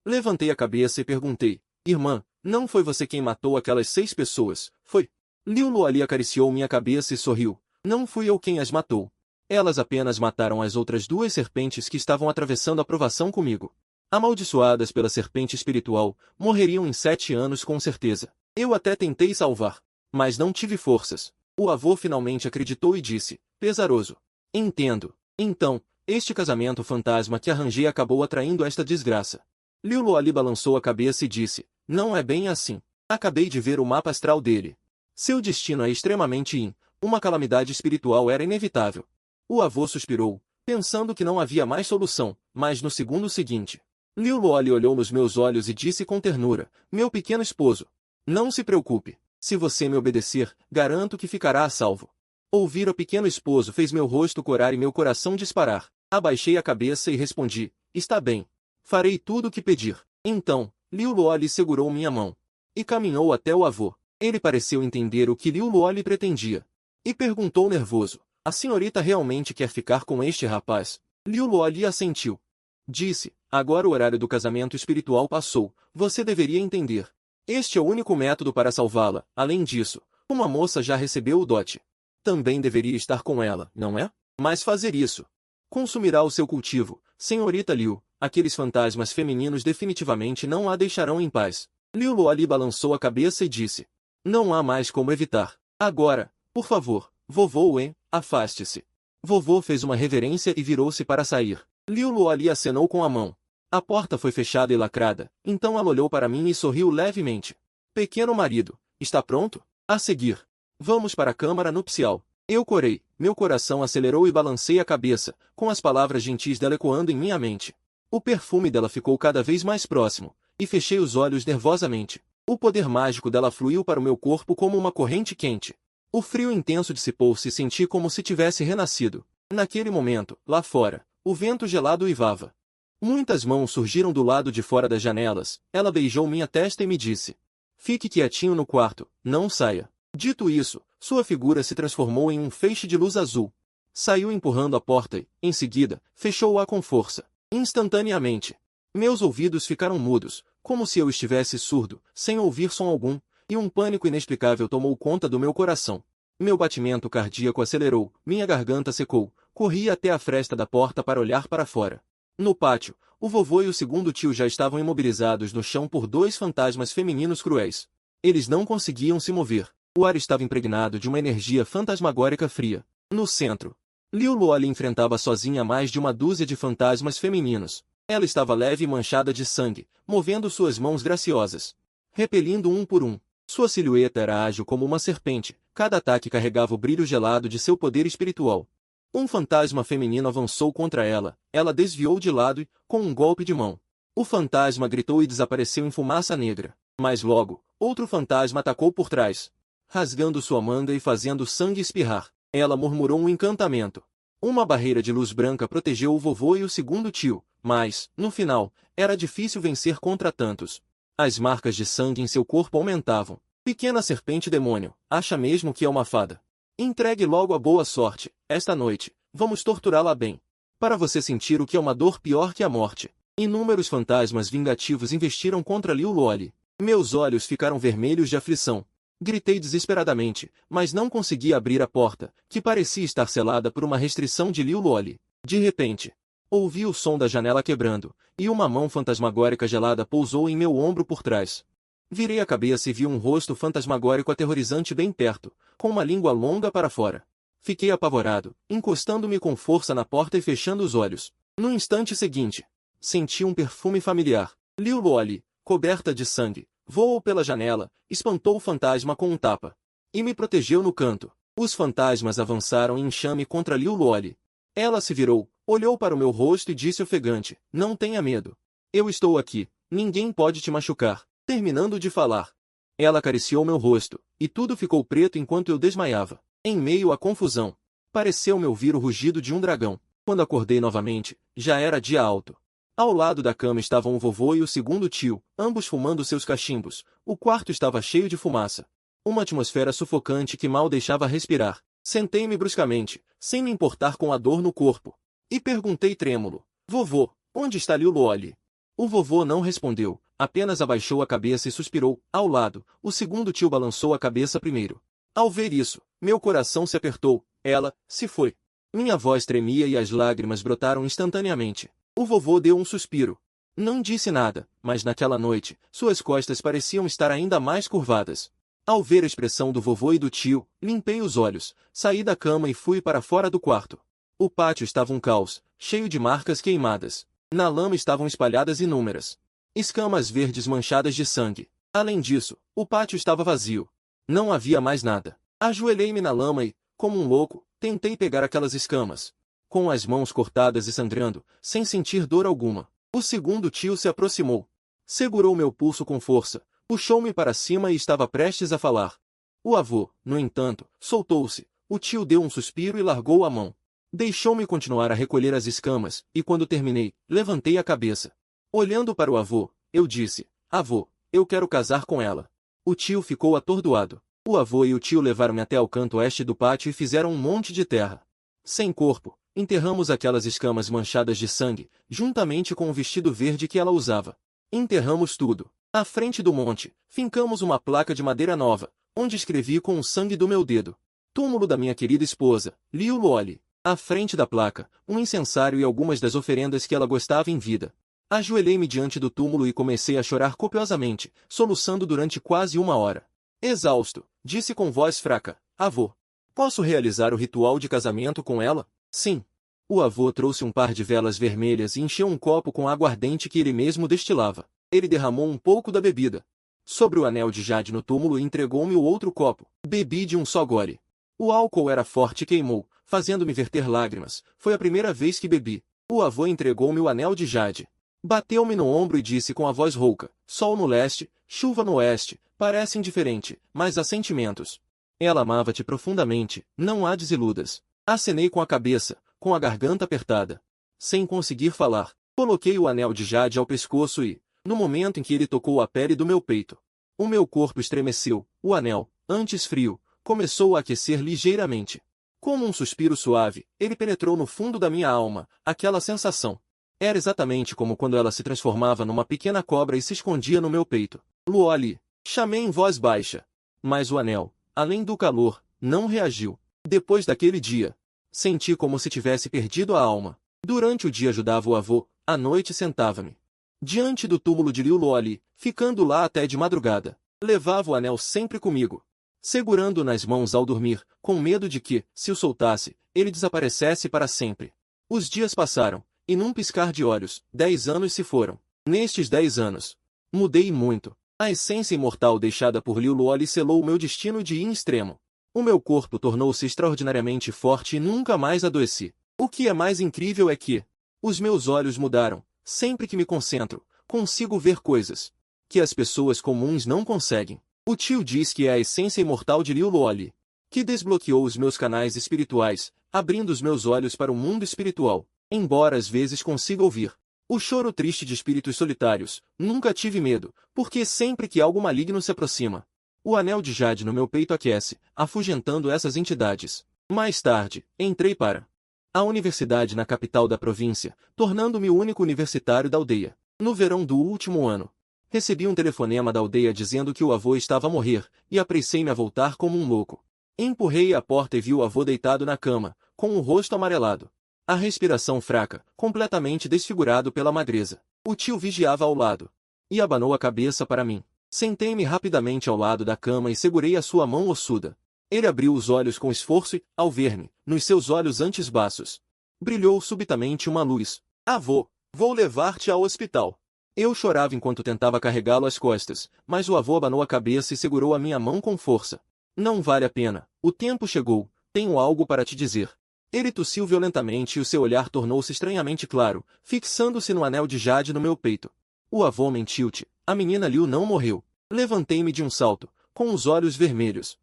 Levantei a cabeça e perguntei, irmã, não foi você quem matou aquelas 6 pessoas, foi? Liu Luoli acariciou minha cabeça e sorriu. Não fui eu quem as matou. Elas apenas mataram as outras 2 serpentes que estavam atravessando a provação comigo. Amaldiçoadas pela serpente espiritual, morreriam em 7 anos com certeza. Eu até tentei salvar, mas não tive forças. O avô finalmente acreditou e disse, pesaroso. Entendo. Então, este casamento fantasma que arranjei acabou atraindo esta desgraça. Liu Luoli balançou a cabeça e disse, não é bem assim. Acabei de ver o mapa astral dele. Seu destino é extremamente uma calamidade espiritual era inevitável. O avô suspirou, pensando que não havia mais solução, mas no segundo seguinte, Liu Luoli olhou nos meus olhos e disse com ternura, meu pequeno esposo, não se preocupe. Se você me obedecer, garanto que ficará a salvo. Ouvir o pequeno esposo fez meu rosto corar e meu coração disparar. Abaixei a cabeça e respondi, está bem. Farei tudo o que pedir. Então, Liu Luoli segurou minha mão e caminhou até o avô. Ele pareceu entender o que Liu Luoli pretendia e perguntou nervoso, a senhorita realmente quer ficar com este rapaz? Liu Luoli assentiu. Disse, agora o horário do casamento espiritual passou, você deveria entender. Este é o único método para salvá-la. Além disso, uma moça já recebeu o dote. Também deveria estar com ela, não é? Mas fazer isso consumirá o seu cultivo. Senhorita Liu, aqueles fantasmas femininos definitivamente não a deixarão em paz. Liu Luoli balançou a cabeça e disse, não há mais como evitar. Agora, por favor, vovô Wen, afaste-se. Vovô fez uma reverência e virou-se para sair. Liu Luoli acenou com a mão. A porta foi fechada e lacrada, então ela olhou para mim e sorriu levemente. Pequeno marido, está pronto? A seguir, vamos para a câmara nupcial. Eu corei, meu coração acelerou e balancei a cabeça, com as palavras gentis dela ecoando em minha mente. O perfume dela ficou cada vez mais próximo, e fechei os olhos nervosamente. O poder mágico dela fluiu para o meu corpo como uma corrente quente. O frio intenso dissipou-se e senti como se tivesse renascido. Naquele momento, lá fora, o vento gelado uivava. Muitas mãos surgiram do lado de fora das janelas. Ela beijou minha testa e me disse: "Fique quietinho no quarto, não saia." Dito isso, sua figura se transformou em um feixe de luz azul. Saiu empurrando a porta e, em seguida, fechou-a com força. Instantaneamente, meus ouvidos ficaram mudos, como se eu estivesse surdo, sem ouvir som algum, e um pânico inexplicável tomou conta do meu coração. Meu batimento cardíaco acelerou, minha garganta secou, corri até a fresta da porta para olhar para fora. No pátio, o vovô e o segundo tio já estavam imobilizados no chão por dois fantasmas femininos cruéis. Eles não conseguiam se mover. O ar estava impregnado de uma energia fantasmagórica fria. No centro, Liu Luoli enfrentava sozinha mais de uma dúzia de fantasmas femininos. Ela estava leve e manchada de sangue, movendo suas mãos graciosas, repelindo um por um. Sua silhueta era ágil como uma serpente, cada ataque carregava o brilho gelado de seu poder espiritual. Um fantasma feminino avançou contra ela, ela desviou de lado e, com um golpe de mão, o fantasma gritou e desapareceu em fumaça negra. Mas logo, outro fantasma atacou por trás, rasgando sua manga e fazendo sangue espirrar. Ela murmurou um encantamento. Uma barreira de luz branca protegeu o vovô e o segundo tio, mas, no final, era difícil vencer contra tantos. As marcas de sangue em seu corpo aumentavam. Pequena serpente demônio, acha mesmo que é uma fada? Entregue logo a boa sorte, esta noite, vamos torturá-la bem. Para você sentir o que é uma dor pior que a morte. Inúmeros fantasmas vingativos investiram contra Liu Luoli. Meus olhos ficaram vermelhos de aflição. Gritei desesperadamente, mas não conseguia abrir a porta, que parecia estar selada por uma restrição de Liu Luoli. De repente, ouvi o som da janela quebrando, e uma mão fantasmagórica gelada pousou em meu ombro por trás. Virei a cabeça e vi um rosto fantasmagórico aterrorizante bem perto, com uma língua longa para fora. Fiquei apavorado, encostando-me com força na porta e fechando os olhos. No instante seguinte, senti um perfume familiar. Liu Luoli, coberta de sangue, voou pela janela, espantou o fantasma com um tapa. E me protegeu no canto. Os fantasmas avançaram em enxame contra Liu Luoli. Ela se virou, olhou para o meu rosto e disse ofegante: "Não tenha medo. Eu estou aqui, ninguém pode te machucar." Terminando de falar, ela acariciou meu rosto, e tudo ficou preto enquanto eu desmaiava. Em meio à confusão, pareceu-me ouvir o rugido de um dragão. Quando acordei novamente, já era dia alto. Ao lado da cama estavam o vovô e o segundo tio, ambos fumando seus cachimbos. O quarto estava cheio de fumaça. Uma atmosfera sufocante que mal deixava respirar. Sentei-me bruscamente, sem me importar com a dor no corpo. E perguntei trêmulo: "Vovô, onde está Liu Luoli?" O vovô não respondeu, apenas abaixou a cabeça e suspirou. Ao lado, o segundo tio balançou a cabeça primeiro. Ao ver isso, meu coração se apertou. Ela se foi. Minha voz tremia e as lágrimas brotaram instantaneamente. O vovô deu um suspiro. Não disse nada, mas naquela noite, suas costas pareciam estar ainda mais curvadas. Ao ver a expressão do vovô e do tio, limpei os olhos, saí da cama e fui para fora do quarto. O pátio estava um caos, cheio de marcas queimadas. Na lama estavam espalhadas inúmeras escamas verdes manchadas de sangue. Além disso, o pátio estava vazio. Não havia mais nada. Ajoelhei-me na lama e, como um louco, tentei pegar aquelas escamas. Com as mãos cortadas e sangrando, sem sentir dor alguma. O segundo tio se aproximou. Segurou meu pulso com força, puxou-me para cima e estava prestes a falar. O avô, no entanto, soltou-se. O tio deu um suspiro e largou a mão. Deixou-me continuar a recolher as escamas, e quando terminei, levantei a cabeça. Olhando para o avô, eu disse: "Avô, eu quero casar com ela." O tio ficou atordoado. O avô e o tio levaram-me até ao canto oeste do pátio e fizeram um monte de terra. Sem corpo, enterramos aquelas escamas manchadas de sangue, juntamente com o vestido verde que ela usava. Enterramos tudo. À frente do monte, fincamos uma placa de madeira nova, onde escrevi com o sangue do meu dedo: "Túmulo da minha querida esposa, Liu Luoli." À frente da placa, um incensário e algumas das oferendas que ela gostava em vida. Ajoelhei-me diante do túmulo e comecei a chorar copiosamente, soluçando durante quase uma hora. Exausto, disse com voz fraca: "Avô, posso realizar o ritual de casamento com ela?" "Sim." O avô trouxe um par de velas vermelhas e encheu um copo com aguardente que ele mesmo destilava. Ele derramou um pouco da bebida sobre o anel de jade no túmulo e entregou-me o outro copo. Bebi de um só gole. O álcool era forte e queimou, fazendo-me verter lágrimas. Foi a primeira vez que bebi. O avô entregou-me o anel de jade. Bateu-me no ombro e disse com a voz rouca: "Sol no leste, chuva no oeste, parece indiferente, mas há sentimentos." Ela amava-te profundamente, não há desiludas. Acenei com a cabeça, com a garganta apertada. Sem conseguir falar, coloquei o anel de jade ao pescoço e, no momento em que ele tocou a pele do meu peito, o meu corpo estremeceu. O anel, antes frio, começou a aquecer ligeiramente. Como um suspiro suave, ele penetrou no fundo da minha alma. Aquela sensação era exatamente como quando ela se transformava numa pequena cobra e se escondia no meu peito. Luoli, chamei em voz baixa. Mas o anel, além do calor, não reagiu. Depois daquele dia, senti como se tivesse perdido a alma. Durante o dia ajudava o avô, à noite sentava-me diante do túmulo de Liu Luoli, ficando lá até de madrugada. Levava o anel sempre comigo, segurando-o nas mãos ao dormir, com medo de que, se o soltasse, ele desaparecesse para sempre. Os dias passaram, e num piscar de olhos, 10 anos se foram. Nestes 10 anos, mudei muito. A essência imortal deixada por Liu Luoli selou o meu destino de em extremo. O meu corpo tornou-se extraordinariamente forte e nunca mais adoeci. O que é mais incrível é que os meus olhos mudaram. Sempre que me concentro, consigo ver coisas que as pessoas comuns não conseguem. O tio diz que é a essência imortal de Liu Luoli, que desbloqueou os meus canais espirituais, abrindo os meus olhos para o mundo espiritual. Embora às vezes consiga ouvir o choro triste de espíritos solitários, nunca tive medo, porque sempre que algo maligno se aproxima, o anel de jade no meu peito aquece, afugentando essas entidades. Mais tarde, entrei para a universidade na capital da província, tornando-me o único universitário da aldeia. No verão do último ano, recebi um telefonema da aldeia dizendo que o avô estava a morrer, e apressei-me a voltar como um louco. Empurrei a porta e vi o avô deitado na cama, com o rosto amarelado, a respiração fraca, completamente desfigurado pela magreza. O tio vigiava ao lado, e abanou a cabeça para mim. Sentei-me rapidamente ao lado da cama e segurei a sua mão ossuda. Ele abriu os olhos com esforço e, ao ver-me, nos seus olhos antes baços, brilhou subitamente uma luz. Avô, vou levar-te ao hospital. Eu chorava enquanto tentava carregá-lo às costas, mas o avô abanou a cabeça e segurou a minha mão com força. Não vale a pena, o tempo chegou, tenho algo para te dizer. Ele tossiu violentamente e o seu olhar tornou-se estranhamente claro, fixando-se no anel de jade no meu peito. O avô mentiu-te, a menina Liu não morreu. Levantei-me de um salto, com os olhos vermelhos.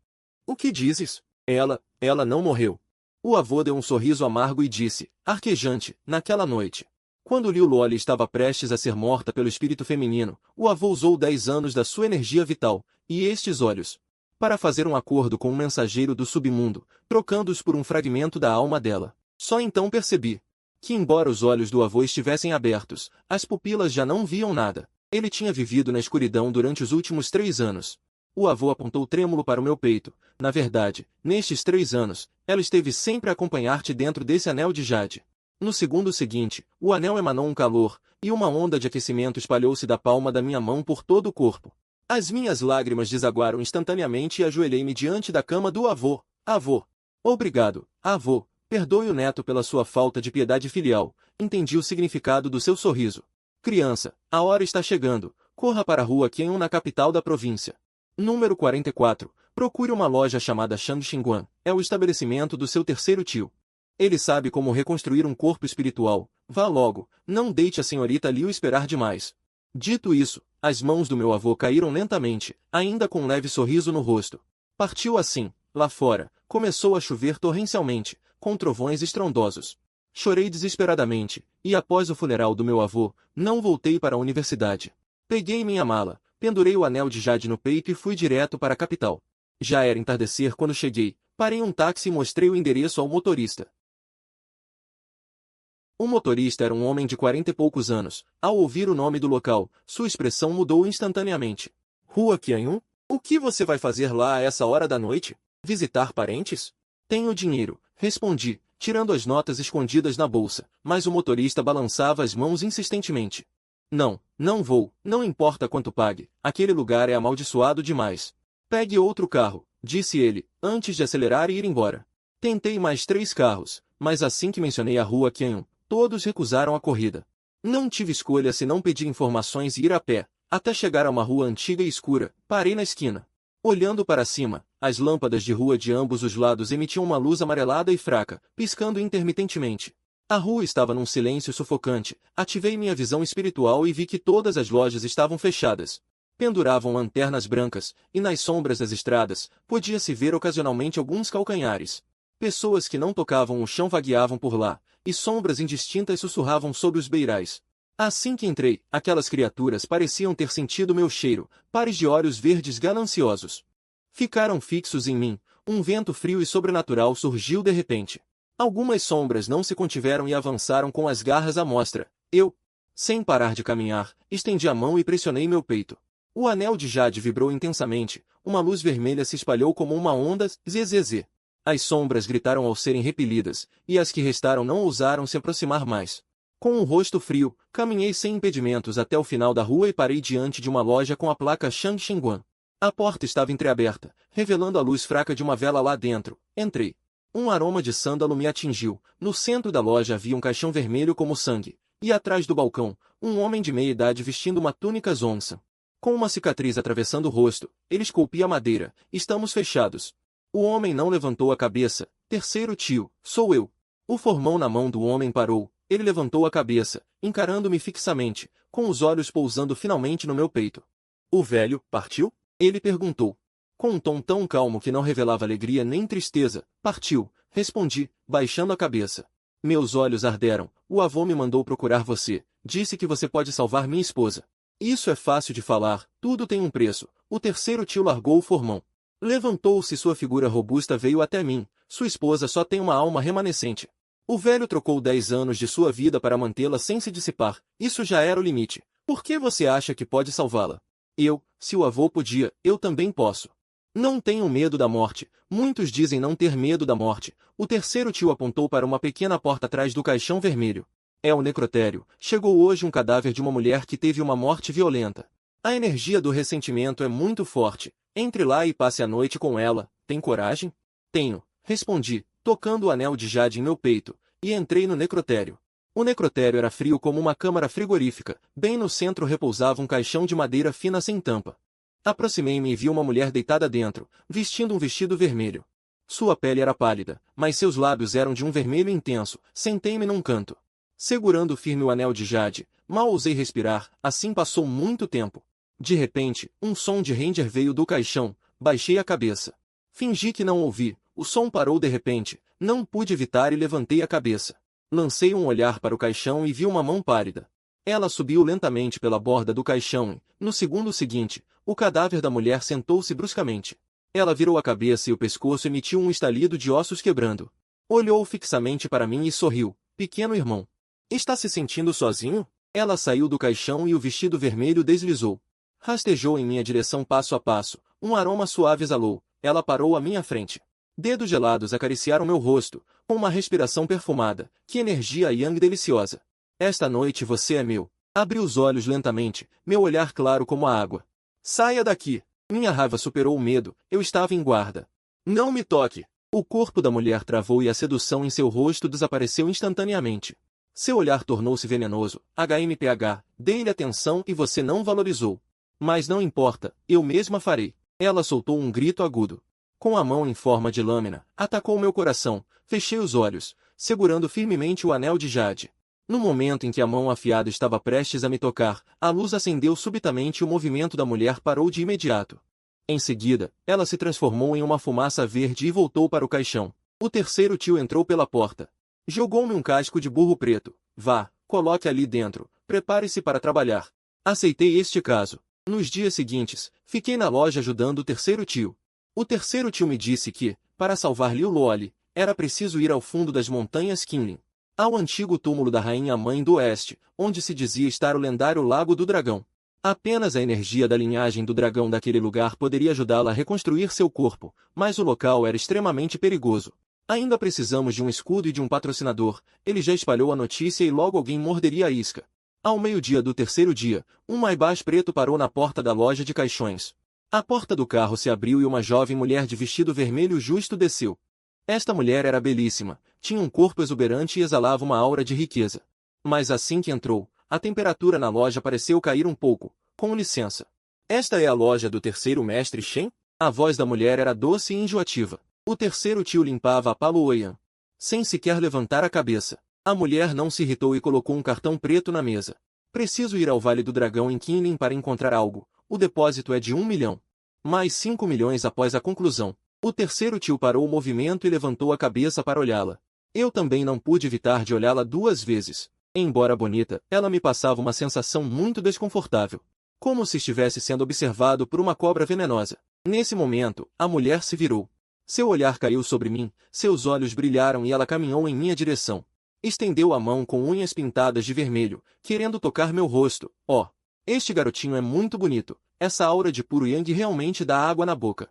O que dizes? Ela não morreu. O avô deu um sorriso amargo e disse, arquejante, naquela noite, quando Liu Luoli estava prestes a ser morta pelo espírito feminino, o avô usou 10 anos da sua energia vital, e estes olhos, para fazer um acordo com um mensageiro do submundo, trocando-os por um fragmento da alma dela. Só então percebi que, embora os olhos do avô estivessem abertos, as pupilas já não viam nada. Ele tinha vivido na escuridão durante os últimos 3 anos. O avô apontou trêmulo para o meu peito. Na verdade, nestes 3 anos, ela esteve sempre a acompanhar-te dentro desse anel de jade. No segundo seguinte, o anel emanou um calor, e uma onda de aquecimento espalhou-se da palma da minha mão por todo o corpo. As minhas lágrimas desaguaram instantaneamente e ajoelhei-me diante da cama do avô. Avô. Obrigado, avô. Perdoe o neto pela sua falta de piedade filial. Entendi o significado do seu sorriso. Criança, a hora está chegando. Corra para a rua Qianyu na capital da província. Número 44. Procure uma loja chamada Shangxinguan. É o estabelecimento do seu terceiro tio. Ele sabe como reconstruir um corpo espiritual. Vá logo, não deixe a senhorita Liu esperar demais. Dito isso, as mãos do meu avô caíram lentamente, ainda com um leve sorriso no rosto. Partiu assim. Lá fora, começou a chover torrencialmente, com trovões estrondosos. Chorei desesperadamente, e após o funeral do meu avô, não voltei para a universidade. Peguei minha mala, pendurei o anel de jade no peito e fui direto para a capital. Já era entardecer quando cheguei, parei um táxi e mostrei o endereço ao motorista. O motorista era um homem de 40 e poucos anos. Ao ouvir o nome do local, sua expressão mudou instantaneamente. Rua Qianyu? O que você vai fazer lá a essa hora da noite? Visitar parentes? Tenho dinheiro, respondi, tirando as notas escondidas na bolsa, mas o motorista balançava as mãos insistentemente. Não vou, não importa quanto pague, aquele lugar é amaldiçoado demais. Pegue outro carro, disse ele, antes de acelerar e ir embora. Tentei mais 3 carros, mas assim que mencionei a rua Qianyu, todos recusaram a corrida. Não tive escolha senão pedir informações e ir a pé, até chegar a uma rua antiga e escura. Parei na esquina. Olhando para cima, as lâmpadas de rua de ambos os lados emitiam uma luz amarelada e fraca, piscando intermitentemente. A rua estava num silêncio sufocante. Ativei minha visão espiritual e vi que todas as lojas estavam fechadas. Penduravam lanternas brancas, e nas sombras das estradas, podia-se ver ocasionalmente alguns calcanhares. Pessoas que não tocavam o chão vagueavam por lá, e sombras indistintas sussurravam sobre os beirais. Assim que entrei, aquelas criaturas pareciam ter sentido meu cheiro, pares de olhos verdes gananciosos. Ficaram fixos em mim, um vento frio e sobrenatural surgiu de repente. Algumas sombras não se contiveram e avançaram com as garras à mostra. Eu, sem parar de caminhar, estendi a mão e pressionei meu peito. O anel de jade vibrou intensamente, uma luz vermelha se espalhou como uma onda, zzz. As sombras gritaram ao serem repelidas, e as que restaram não ousaram se aproximar mais. Com o rosto frio, caminhei sem impedimentos até o final da rua e parei diante de uma loja com a placa Shang Xinguan. A porta estava entreaberta, revelando a luz fraca de uma vela lá dentro. Entrei. Um aroma de sândalo me atingiu. No centro da loja havia um caixão vermelho como sangue, e atrás do balcão, um homem de meia idade vestindo uma túnica zonça. Com uma cicatriz atravessando o rosto, ele esculpia a madeira. Estamos fechados. O homem não levantou a cabeça. Terceiro tio, sou eu. O formão na mão do homem parou. Ele levantou a cabeça, encarando-me fixamente, com os olhos pousando finalmente no meu peito. O velho partiu? Ele perguntou. Com um tom tão calmo que não revelava alegria nem tristeza. Partiu, respondi, baixando a cabeça. Meus olhos arderam. O avô me mandou procurar você. Disse que você pode salvar minha esposa. Isso é fácil de falar, tudo tem um preço. O terceiro tio largou o formão. Levantou-se e sua figura robusta veio até mim. Sua esposa só tem uma alma remanescente. O velho trocou 10 anos de sua vida para mantê-la sem se dissipar. Isso já era o limite. Por que você acha que pode salvá-la? Se o avô podia, eu também posso. Não tenho medo da morte. Muitos dizem não ter medo da morte. O terceiro tio apontou para uma pequena porta atrás do caixão vermelho. É o necrotério. Chegou hoje um cadáver de uma mulher que teve uma morte violenta. A energia do ressentimento é muito forte. Entre lá e passe a noite com ela. Tem coragem? Tenho, respondi, tocando o anel de jade em meu peito, e entrei no necrotério. O necrotério era frio como uma câmara frigorífica. Bem no centro repousava um caixão de madeira fina sem tampa. Aproximei-me e vi uma mulher deitada dentro, vestindo um vestido vermelho. Sua pele era pálida, mas seus lábios eram de um vermelho intenso. Sentei-me num canto. Segurando firme o anel de jade, mal ousei respirar, assim passou muito tempo. De repente, um som de Ranger veio do caixão, baixei a cabeça. Fingi que não ouvi, o som parou de repente, não pude evitar e levantei a cabeça. Lancei um olhar para o caixão e vi uma mão pálida. Ela subiu lentamente pela borda do caixão e, no segundo seguinte, o cadáver da mulher sentou-se bruscamente. Ela virou a cabeça e o pescoço emitiu um estalido de ossos quebrando. Olhou fixamente para mim e sorriu. Pequeno irmão. Está se sentindo sozinho? Ela saiu do caixão e o vestido vermelho deslizou. Rastejou em minha direção passo a passo. Um aroma suave exalou. Ela parou à minha frente. Dedos gelados acariciaram meu rosto, com uma respiração perfumada. Que energia yang deliciosa. Esta noite você é meu. Abri os olhos lentamente, meu olhar claro como a água. Saia daqui. Minha raiva superou o medo, eu estava em guarda. Não me toque. O corpo da mulher travou e a sedução em seu rosto desapareceu instantaneamente. Seu olhar tornou-se venenoso. HMPH, dei-lhe atenção e você não valorizou. Mas não importa, eu mesma farei. Ela soltou um grito agudo. Com a mão em forma de lâmina, atacou meu coração. Fechei os olhos, segurando firmemente o anel de jade. No momento em que a mão afiada estava prestes a me tocar, a luz acendeu subitamente e o movimento da mulher parou de imediato. Em seguida, ela se transformou em uma fumaça verde e voltou para o caixão. O terceiro tio entrou pela porta. Jogou-me um casco de burro preto. Vá, coloque ali dentro. Prepare-se para trabalhar. Aceitei este caso. Nos dias seguintes, fiquei na loja ajudando o terceiro tio. O terceiro tio me disse que, para salvar Liu Luoli, era preciso ir ao fundo das montanhas Qinlin, ao antigo túmulo da Rainha Mãe do Oeste, onde se dizia estar o lendário Lago do Dragão. Apenas a energia da linhagem do dragão daquele lugar poderia ajudá-la a reconstruir seu corpo, mas o local era extremamente perigoso. Ainda precisamos de um escudo e de um patrocinador. Ele já espalhou a notícia e logo alguém morderia a isca. Ao meio-dia do terceiro dia, um Maybach preto parou na porta da loja de caixões. A porta do carro se abriu e uma jovem mulher de vestido vermelho justo desceu. Esta mulher era belíssima, tinha um corpo exuberante e exalava uma aura de riqueza. Mas assim que entrou, a temperatura na loja pareceu cair um pouco. Com licença. Esta é a loja do terceiro mestre Shen? A voz da mulher era doce e enjoativa. O terceiro tio limpava a Paloyan, sem sequer levantar a cabeça. A mulher não se irritou e colocou um cartão preto na mesa. Preciso ir ao Vale do Dragão em Qinlin para encontrar algo. o depósito é de 1 milhão. Mais 5 milhões após a conclusão. O terceiro tio parou o movimento e levantou a cabeça para olhá-la. Eu também não pude evitar de olhá-la 2 vezes. Embora bonita, ela me passava uma sensação muito desconfortável. Como se estivesse sendo observado por uma cobra venenosa. Nesse momento, a mulher se virou. Seu olhar caiu sobre mim, seus olhos brilharam e ela caminhou em minha direção. Estendeu a mão com unhas pintadas de vermelho, querendo tocar meu rosto. Oh, este garotinho é muito bonito. Essa aura de puro yang realmente dá água na boca.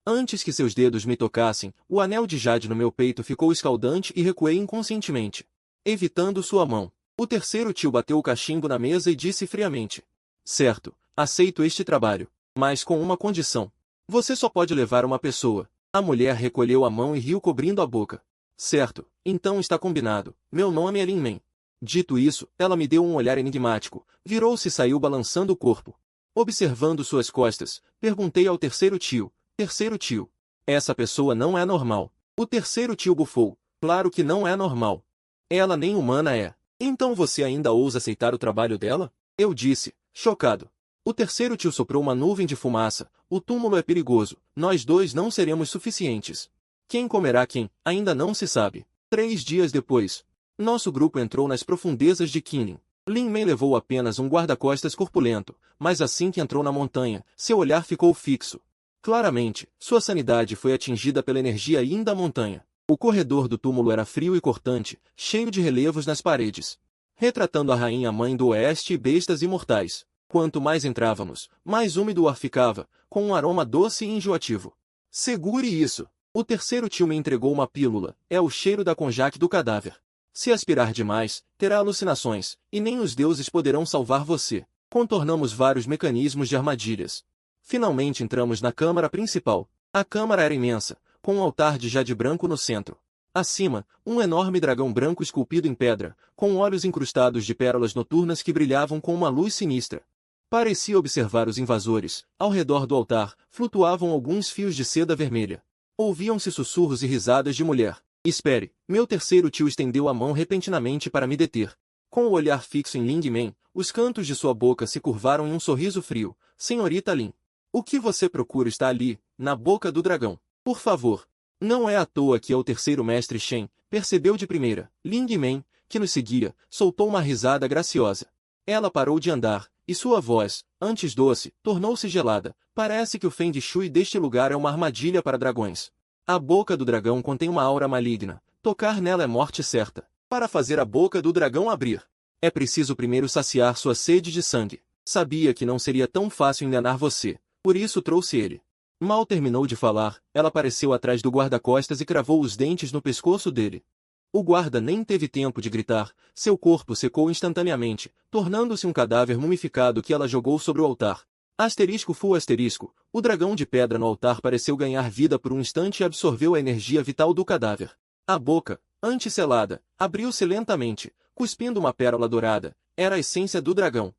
Antes que seus dedos me tocassem, o anel de jade no meu peito ficou escaldante e recuei inconscientemente. Evitando sua mão. O terceiro tio bateu o cachimbo na mesa e disse friamente. Certo, aceito este trabalho. Mas com uma condição. Você só pode levar uma pessoa. A mulher recolheu a mão e riu cobrindo a boca. Certo, então está combinado. Meu nome é Lin Men. Dito isso, ela me deu um olhar enigmático, virou-se e saiu balançando o corpo. Observando suas costas, perguntei ao terceiro tio. Terceiro tio. Essa pessoa não é normal. O terceiro tio bufou. Claro que não é normal. Ela nem humana é. Então você ainda ousa aceitar o trabalho dela? Eu disse, chocado. O terceiro tio soprou uma nuvem de fumaça. O túmulo é perigoso. Nós dois não seremos suficientes. Quem comerá quem, ainda não se sabe. 3 dias depois. Nosso grupo entrou nas profundezas de Qinin. Lin Men levou apenas um guarda-costas corpulento, mas assim que entrou na montanha, seu olhar ficou fixo. Claramente, sua sanidade foi atingida pela energia yin da montanha. O corredor do túmulo era frio e cortante, cheio de relevos nas paredes. Retratando a rainha-mãe do oeste e bestas imortais. Quanto mais entrávamos, mais úmido o ar ficava, com um aroma doce e enjoativo. Segure isso! O terceiro tio me entregou uma pílula, é o cheiro da conjaque do cadáver. Se aspirar demais, terá alucinações, e nem os deuses poderão salvar você. Contornamos vários mecanismos de armadilhas. Finalmente entramos na câmara principal. A câmara era imensa, com um altar de jade branco no centro. Acima, um enorme dragão branco esculpido em pedra, com olhos incrustados de pérolas noturnas que brilhavam com uma luz sinistra. Parecia observar os invasores. Ao redor do altar, flutuavam alguns fios de seda vermelha. Ouviam-se sussurros e risadas de mulher. Espere, meu terceiro tio estendeu a mão repentinamente para me deter. Com o olhar fixo em Lin Men, os cantos de sua boca se curvaram em um sorriso frio. Senhorita Lin. O que você procura está ali, na boca do dragão. Por favor. Não é à toa que é o terceiro mestre Shen, percebeu de primeira. Lin Men, que nos seguia, soltou uma risada graciosa. Ela parou de andar, e sua voz, antes doce, tornou-se gelada. Parece que o Feng Shui deste lugar é uma armadilha para dragões. A boca do dragão contém uma aura maligna. Tocar nela é morte certa. Para fazer a boca do dragão abrir, é preciso primeiro saciar sua sede de sangue. Sabia que não seria tão fácil enganar você, por isso trouxe ele. Mal terminou de falar, ela apareceu atrás do guarda-costas e cravou os dentes no pescoço dele. O guarda nem teve tempo de gritar, seu corpo secou instantaneamente, tornando-se um cadáver mumificado que ela jogou sobre o altar. Asterisco full asterisco, o dragão de pedra no altar pareceu ganhar vida por um instante e absorveu a energia vital do cadáver. A boca, antes selada, abriu-se lentamente, cuspindo uma pérola dourada. Era a essência do dragão.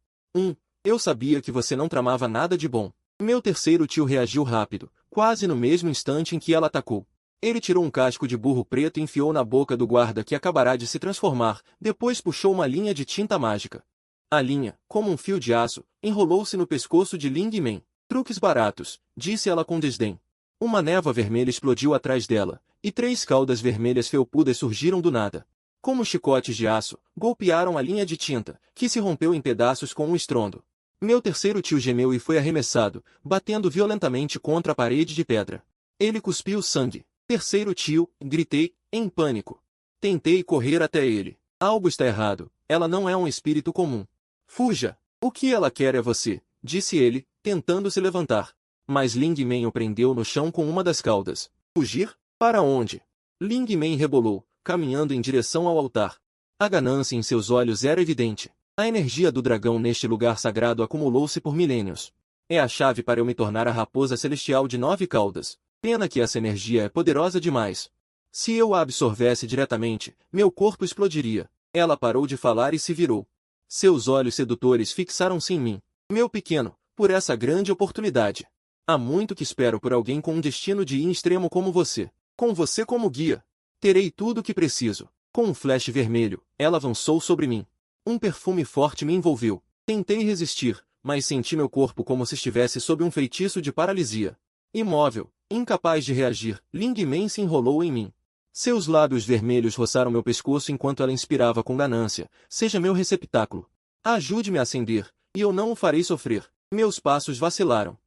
Eu sabia que você não tramava nada de bom. Meu terceiro tio reagiu rápido, quase no mesmo instante em que ela atacou. Ele tirou um casco de burro preto e enfiou na boca do guarda que acabará de se transformar, depois puxou uma linha de tinta mágica. A linha, como um fio de aço, enrolou-se no pescoço de Lin Men. Truques baratos, disse ela com desdém. Uma névoa vermelha explodiu atrás dela, e 3 caudas vermelhas felpudas surgiram do nada. Como chicotes de aço, golpearam a linha de tinta, que se rompeu em pedaços com um estrondo. Meu terceiro tio gemeu e foi arremessado, batendo violentamente contra a parede de pedra. Ele cuspiu sangue. Terceiro tio, gritei, em pânico. Tentei correr até ele. Algo está errado, ela não é um espírito comum. Fuja! O que ela quer é você, disse ele, tentando se levantar. Mas Lin Men o prendeu no chão com uma das caudas. Fugir? Para onde? Lin Men rebolou, caminhando em direção ao altar. A ganância em seus olhos era evidente. A energia do dragão neste lugar sagrado acumulou-se por milênios. É a chave para eu me tornar a raposa celestial de 9 caudas. Pena que essa energia é poderosa demais. Se eu a absorvesse diretamente, meu corpo explodiria. Ela parou de falar e se virou. Seus olhos sedutores fixaram-se em mim. Meu pequeno, por essa grande oportunidade. Há muito que espero por alguém com um destino de yin extremo como você. Com você como guia. Terei tudo o que preciso. Com um flash vermelho, ela avançou sobre mim. Um perfume forte me envolveu. Tentei resistir, mas senti meu corpo como se estivesse sob um feitiço de paralisia. Imóvel, incapaz de reagir, Ling Men se enrolou em mim. Seus lábios vermelhos roçaram meu pescoço enquanto ela inspirava com ganância. Seja meu receptáculo. Ajude-me a acender, e eu não o farei sofrer. Meus passos vacilaram.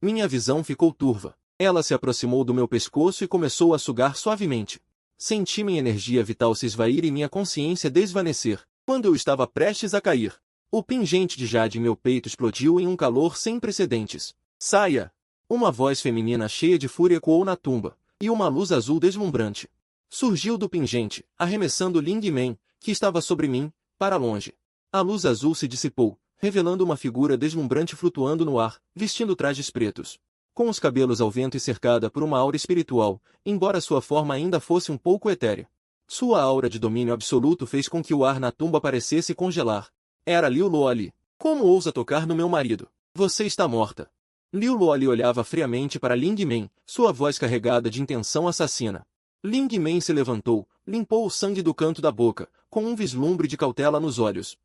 Minha visão ficou turva. Ela se aproximou do meu pescoço e começou a sugar suavemente. Senti minha energia vital se esvair e minha consciência desvanecer, quando eu estava prestes a cair. O pingente de jade em meu peito explodiu em um calor sem precedentes. Saia! Uma voz feminina cheia de fúria ecoou na tumba, e uma luz azul deslumbrante surgiu do pingente, arremessando Ling Men, que estava sobre mim, para longe. A luz azul se dissipou, revelando uma figura deslumbrante flutuando no ar, vestindo trajes pretos, com os cabelos ao vento e cercada por uma aura espiritual, embora sua forma ainda fosse um pouco etérea. Sua aura de domínio absoluto fez com que o ar na tumba parecesse congelar. Era Liu Luoli. Como ousa tocar no meu marido? Você está morta. Liu Luoli olhava friamente para Ling Men, sua voz carregada de intenção assassina. Ling Men se levantou, limpou o sangue do canto da boca, com um vislumbre de cautela nos olhos.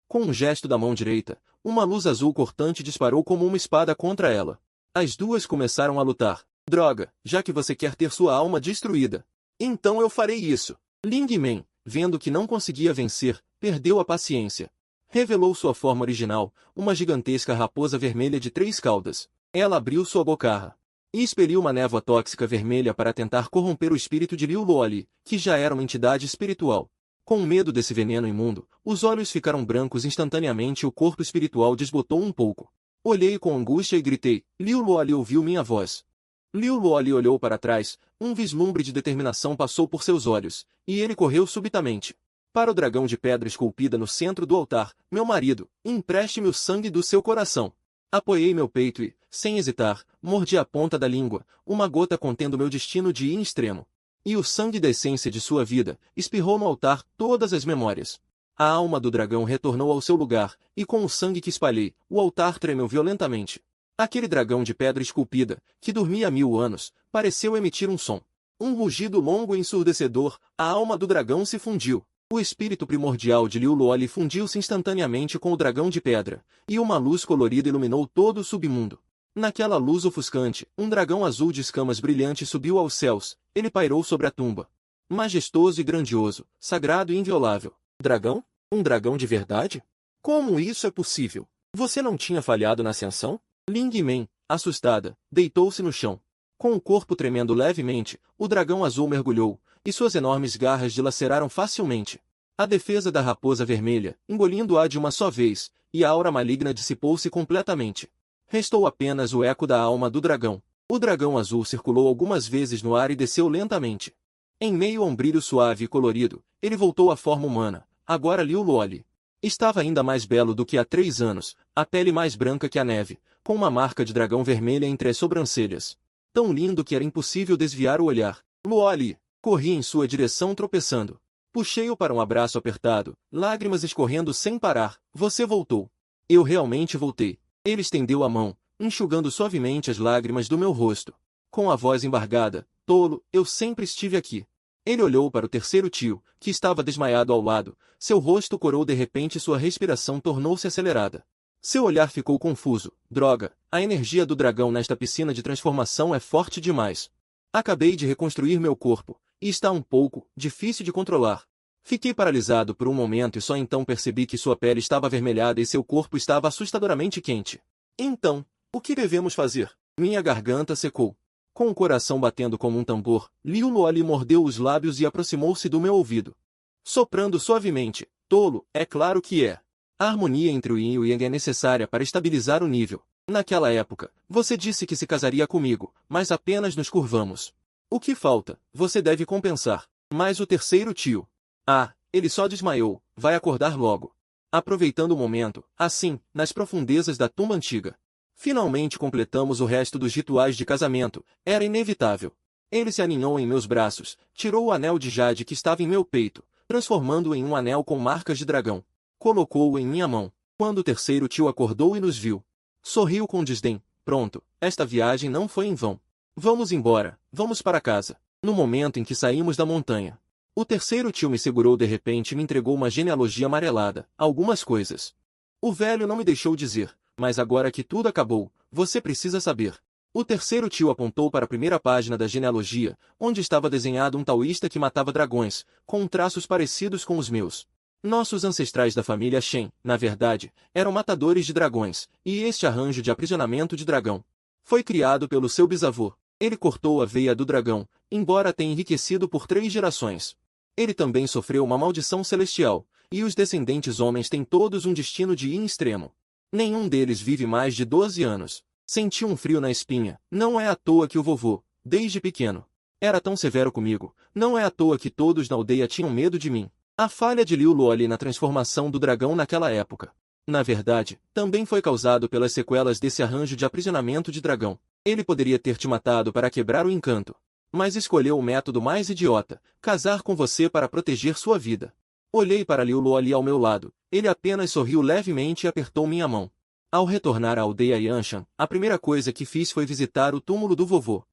Com um gesto da mão direita, uma luz azul cortante disparou como uma espada contra ela. As duas começaram a lutar. Droga, já que você quer ter sua alma destruída. Então eu farei isso. Ling Men, vendo que não conseguia vencer, perdeu a paciência. Revelou sua forma original, uma gigantesca raposa vermelha de 3 caudas. Ela abriu sua bocarra e expeliu uma névoa tóxica vermelha para tentar corromper o espírito de Liu Luoli, que já era uma entidade espiritual. Com medo desse veneno imundo, os olhos ficaram brancos instantaneamente e o corpo espiritual desbotou um pouco. Olhei com angústia e gritei, Liu Luoli ouviu minha voz. Liu Luoli olhou para trás, um vislumbre de determinação passou por seus olhos, e ele correu subitamente para o dragão de pedra esculpida no centro do altar. Meu marido, empreste-me o sangue do seu coração. Apoiei meu peito e, sem hesitar, mordi a ponta da língua, uma gota contendo meu destino de ir em extremo. E o sangue da essência de sua vida espirrou no altar todas as memórias. A alma do dragão retornou ao seu lugar, e com o sangue que espalhei, o altar tremeu violentamente. Aquele dragão de pedra esculpida, que dormia há 1000 anos, pareceu emitir um som. Um rugido longo e ensurdecedor, a alma do dragão se fundiu. O espírito primordial de Liu Luoli fundiu-se instantaneamente com o dragão de pedra, e uma luz colorida iluminou todo o submundo. Naquela luz ofuscante, um dragão azul de escamas brilhantes subiu aos céus. Ele pairou sobre a tumba. Majestoso e grandioso, sagrado e inviolável. Dragão? Um dragão de verdade? Como isso é possível? Você não tinha falhado na ascensão? Ling Men, assustada, deitou-se no chão. Com o corpo tremendo levemente, o dragão azul mergulhou, e suas enormes garras dilaceraram facilmente a defesa da raposa vermelha, engolindo-a de uma só vez, e a aura maligna dissipou-se completamente. Restou apenas o eco da alma do dragão. O dragão azul circulou algumas vezes no ar e desceu lentamente. Em meio a um brilho suave e colorido, ele voltou à forma humana. Agora Liu Luoli estava ainda mais belo do que há 3 anos, a pele mais branca que a neve, com uma marca de dragão vermelha entre as sobrancelhas. Tão lindo que era impossível desviar o olhar. Luoli! Corri em sua direção tropeçando. Puxei-o para um abraço apertado, lágrimas escorrendo sem parar. Você voltou. Eu realmente voltei. Ele estendeu a mão, enxugando suavemente as lágrimas do meu rosto. Com a voz embargada, tolo, eu sempre estive aqui. Ele olhou para o terceiro tio, que estava desmaiado ao lado. Seu rosto corou de repente e sua respiração tornou-se acelerada. Seu olhar ficou confuso. Droga, a energia do dragão nesta piscina de transformação é forte demais. Acabei de reconstruir meu corpo, e está um pouco difícil de controlar. Fiquei paralisado por um momento e só então percebi que sua pele estava avermelhada e seu corpo estava assustadoramente quente. Então, o que devemos fazer? Minha garganta secou. Com o coração batendo como um tambor, Liu Luoli mordeu os lábios e aproximou-se do meu ouvido. Soprando suavemente, tolo, é claro que é. A harmonia entre o Yin e o Yang é necessária para estabilizar o nível. Naquela época, você disse que se casaria comigo, mas apenas nos curvamos. O que falta? Você deve compensar. Mas o terceiro tio. Ah, ele só desmaiou, vai acordar logo. Aproveitando o momento, assim, nas profundezas da tumba antiga. Finalmente completamos o resto dos rituais de casamento, era inevitável. Ele se aninhou em meus braços, tirou o anel de jade que estava em meu peito, transformando-o em um anel com marcas de dragão. Colocou-o em minha mão. Quando o terceiro tio acordou e nos viu, sorriu com desdém. Pronto, esta viagem não foi em vão. Vamos embora, vamos para casa. No momento em que saímos da montanha, o terceiro tio me segurou de repente e me entregou uma genealogia amarelada, algumas coisas. O velho não me deixou dizer, mas agora que tudo acabou, você precisa saber. O terceiro tio apontou para a primeira página da genealogia, onde estava desenhado um taoísta que matava dragões, com traços parecidos com os meus. Nossos ancestrais da família Shen, na verdade, eram matadores de dragões, e este arranjo de aprisionamento de dragão foi criado pelo seu bisavô. Ele cortou a veia do dragão, embora tenha enriquecido por 3 gerações. Ele também sofreu uma maldição celestial, e os descendentes homens têm todos um destino de yin extremo. Nenhum deles vive mais de 12 anos. Senti um frio na espinha, não é à toa que o vovô, desde pequeno, era tão severo comigo, não é à toa que todos na aldeia tinham medo de mim. A falha de Liu Luoli na transformação do dragão naquela época, na verdade, também foi causado pelas sequelas desse arranjo de aprisionamento de dragão. Ele poderia ter te matado para quebrar o encanto, mas escolheu o método mais idiota, casar com você para proteger sua vida. Olhei para Liu Luoli ao meu lado, ele apenas sorriu levemente e apertou minha mão. Ao retornar à aldeia Yanshan, a primeira coisa que fiz foi visitar o túmulo do vovô.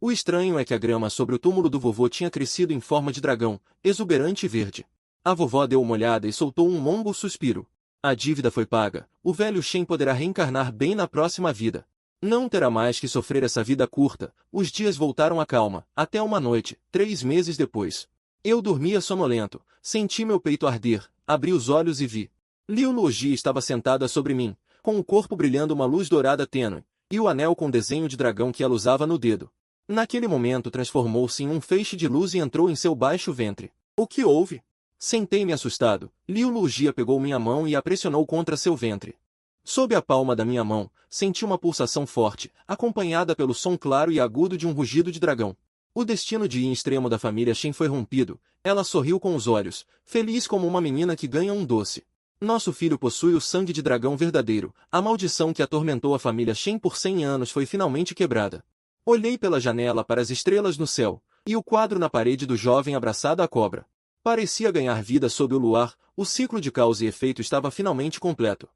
O estranho é que a grama sobre o túmulo do vovô tinha crescido em forma de dragão, exuberante e verde. A vovó deu uma olhada e soltou um longo suspiro. A dívida foi paga, o velho Shen poderá reencarnar bem na próxima vida. Não terá mais que sofrer essa vida curta. Os dias voltaram à calma, até uma noite, 3 meses depois. Eu dormia sonolento, senti meu peito arder, abri os olhos e vi. Liu Luoji estava sentada sobre mim, com o corpo brilhando uma luz dourada tênue, e o anel com desenho de dragão que ela usava no dedo. Naquele momento transformou-se em um feixe de luz e entrou em seu baixo ventre. O que houve? Sentei-me assustado. Liu Luoji pegou minha mão e a pressionou contra seu ventre. Sob a palma da minha mão, senti uma pulsação forte, acompanhada pelo som claro e agudo de um rugido de dragão. O destino de yin extremo da família Shen foi rompido. Ela sorriu com os olhos, feliz como uma menina que ganha um doce. Nosso filho possui o sangue de dragão verdadeiro. A maldição que atormentou a família Shen por 100 anos foi finalmente quebrada. Olhei pela janela para as estrelas no céu, e o quadro na parede do jovem abraçado à cobra. Parecia ganhar vida sob o luar, o ciclo de causa e efeito estava finalmente completo.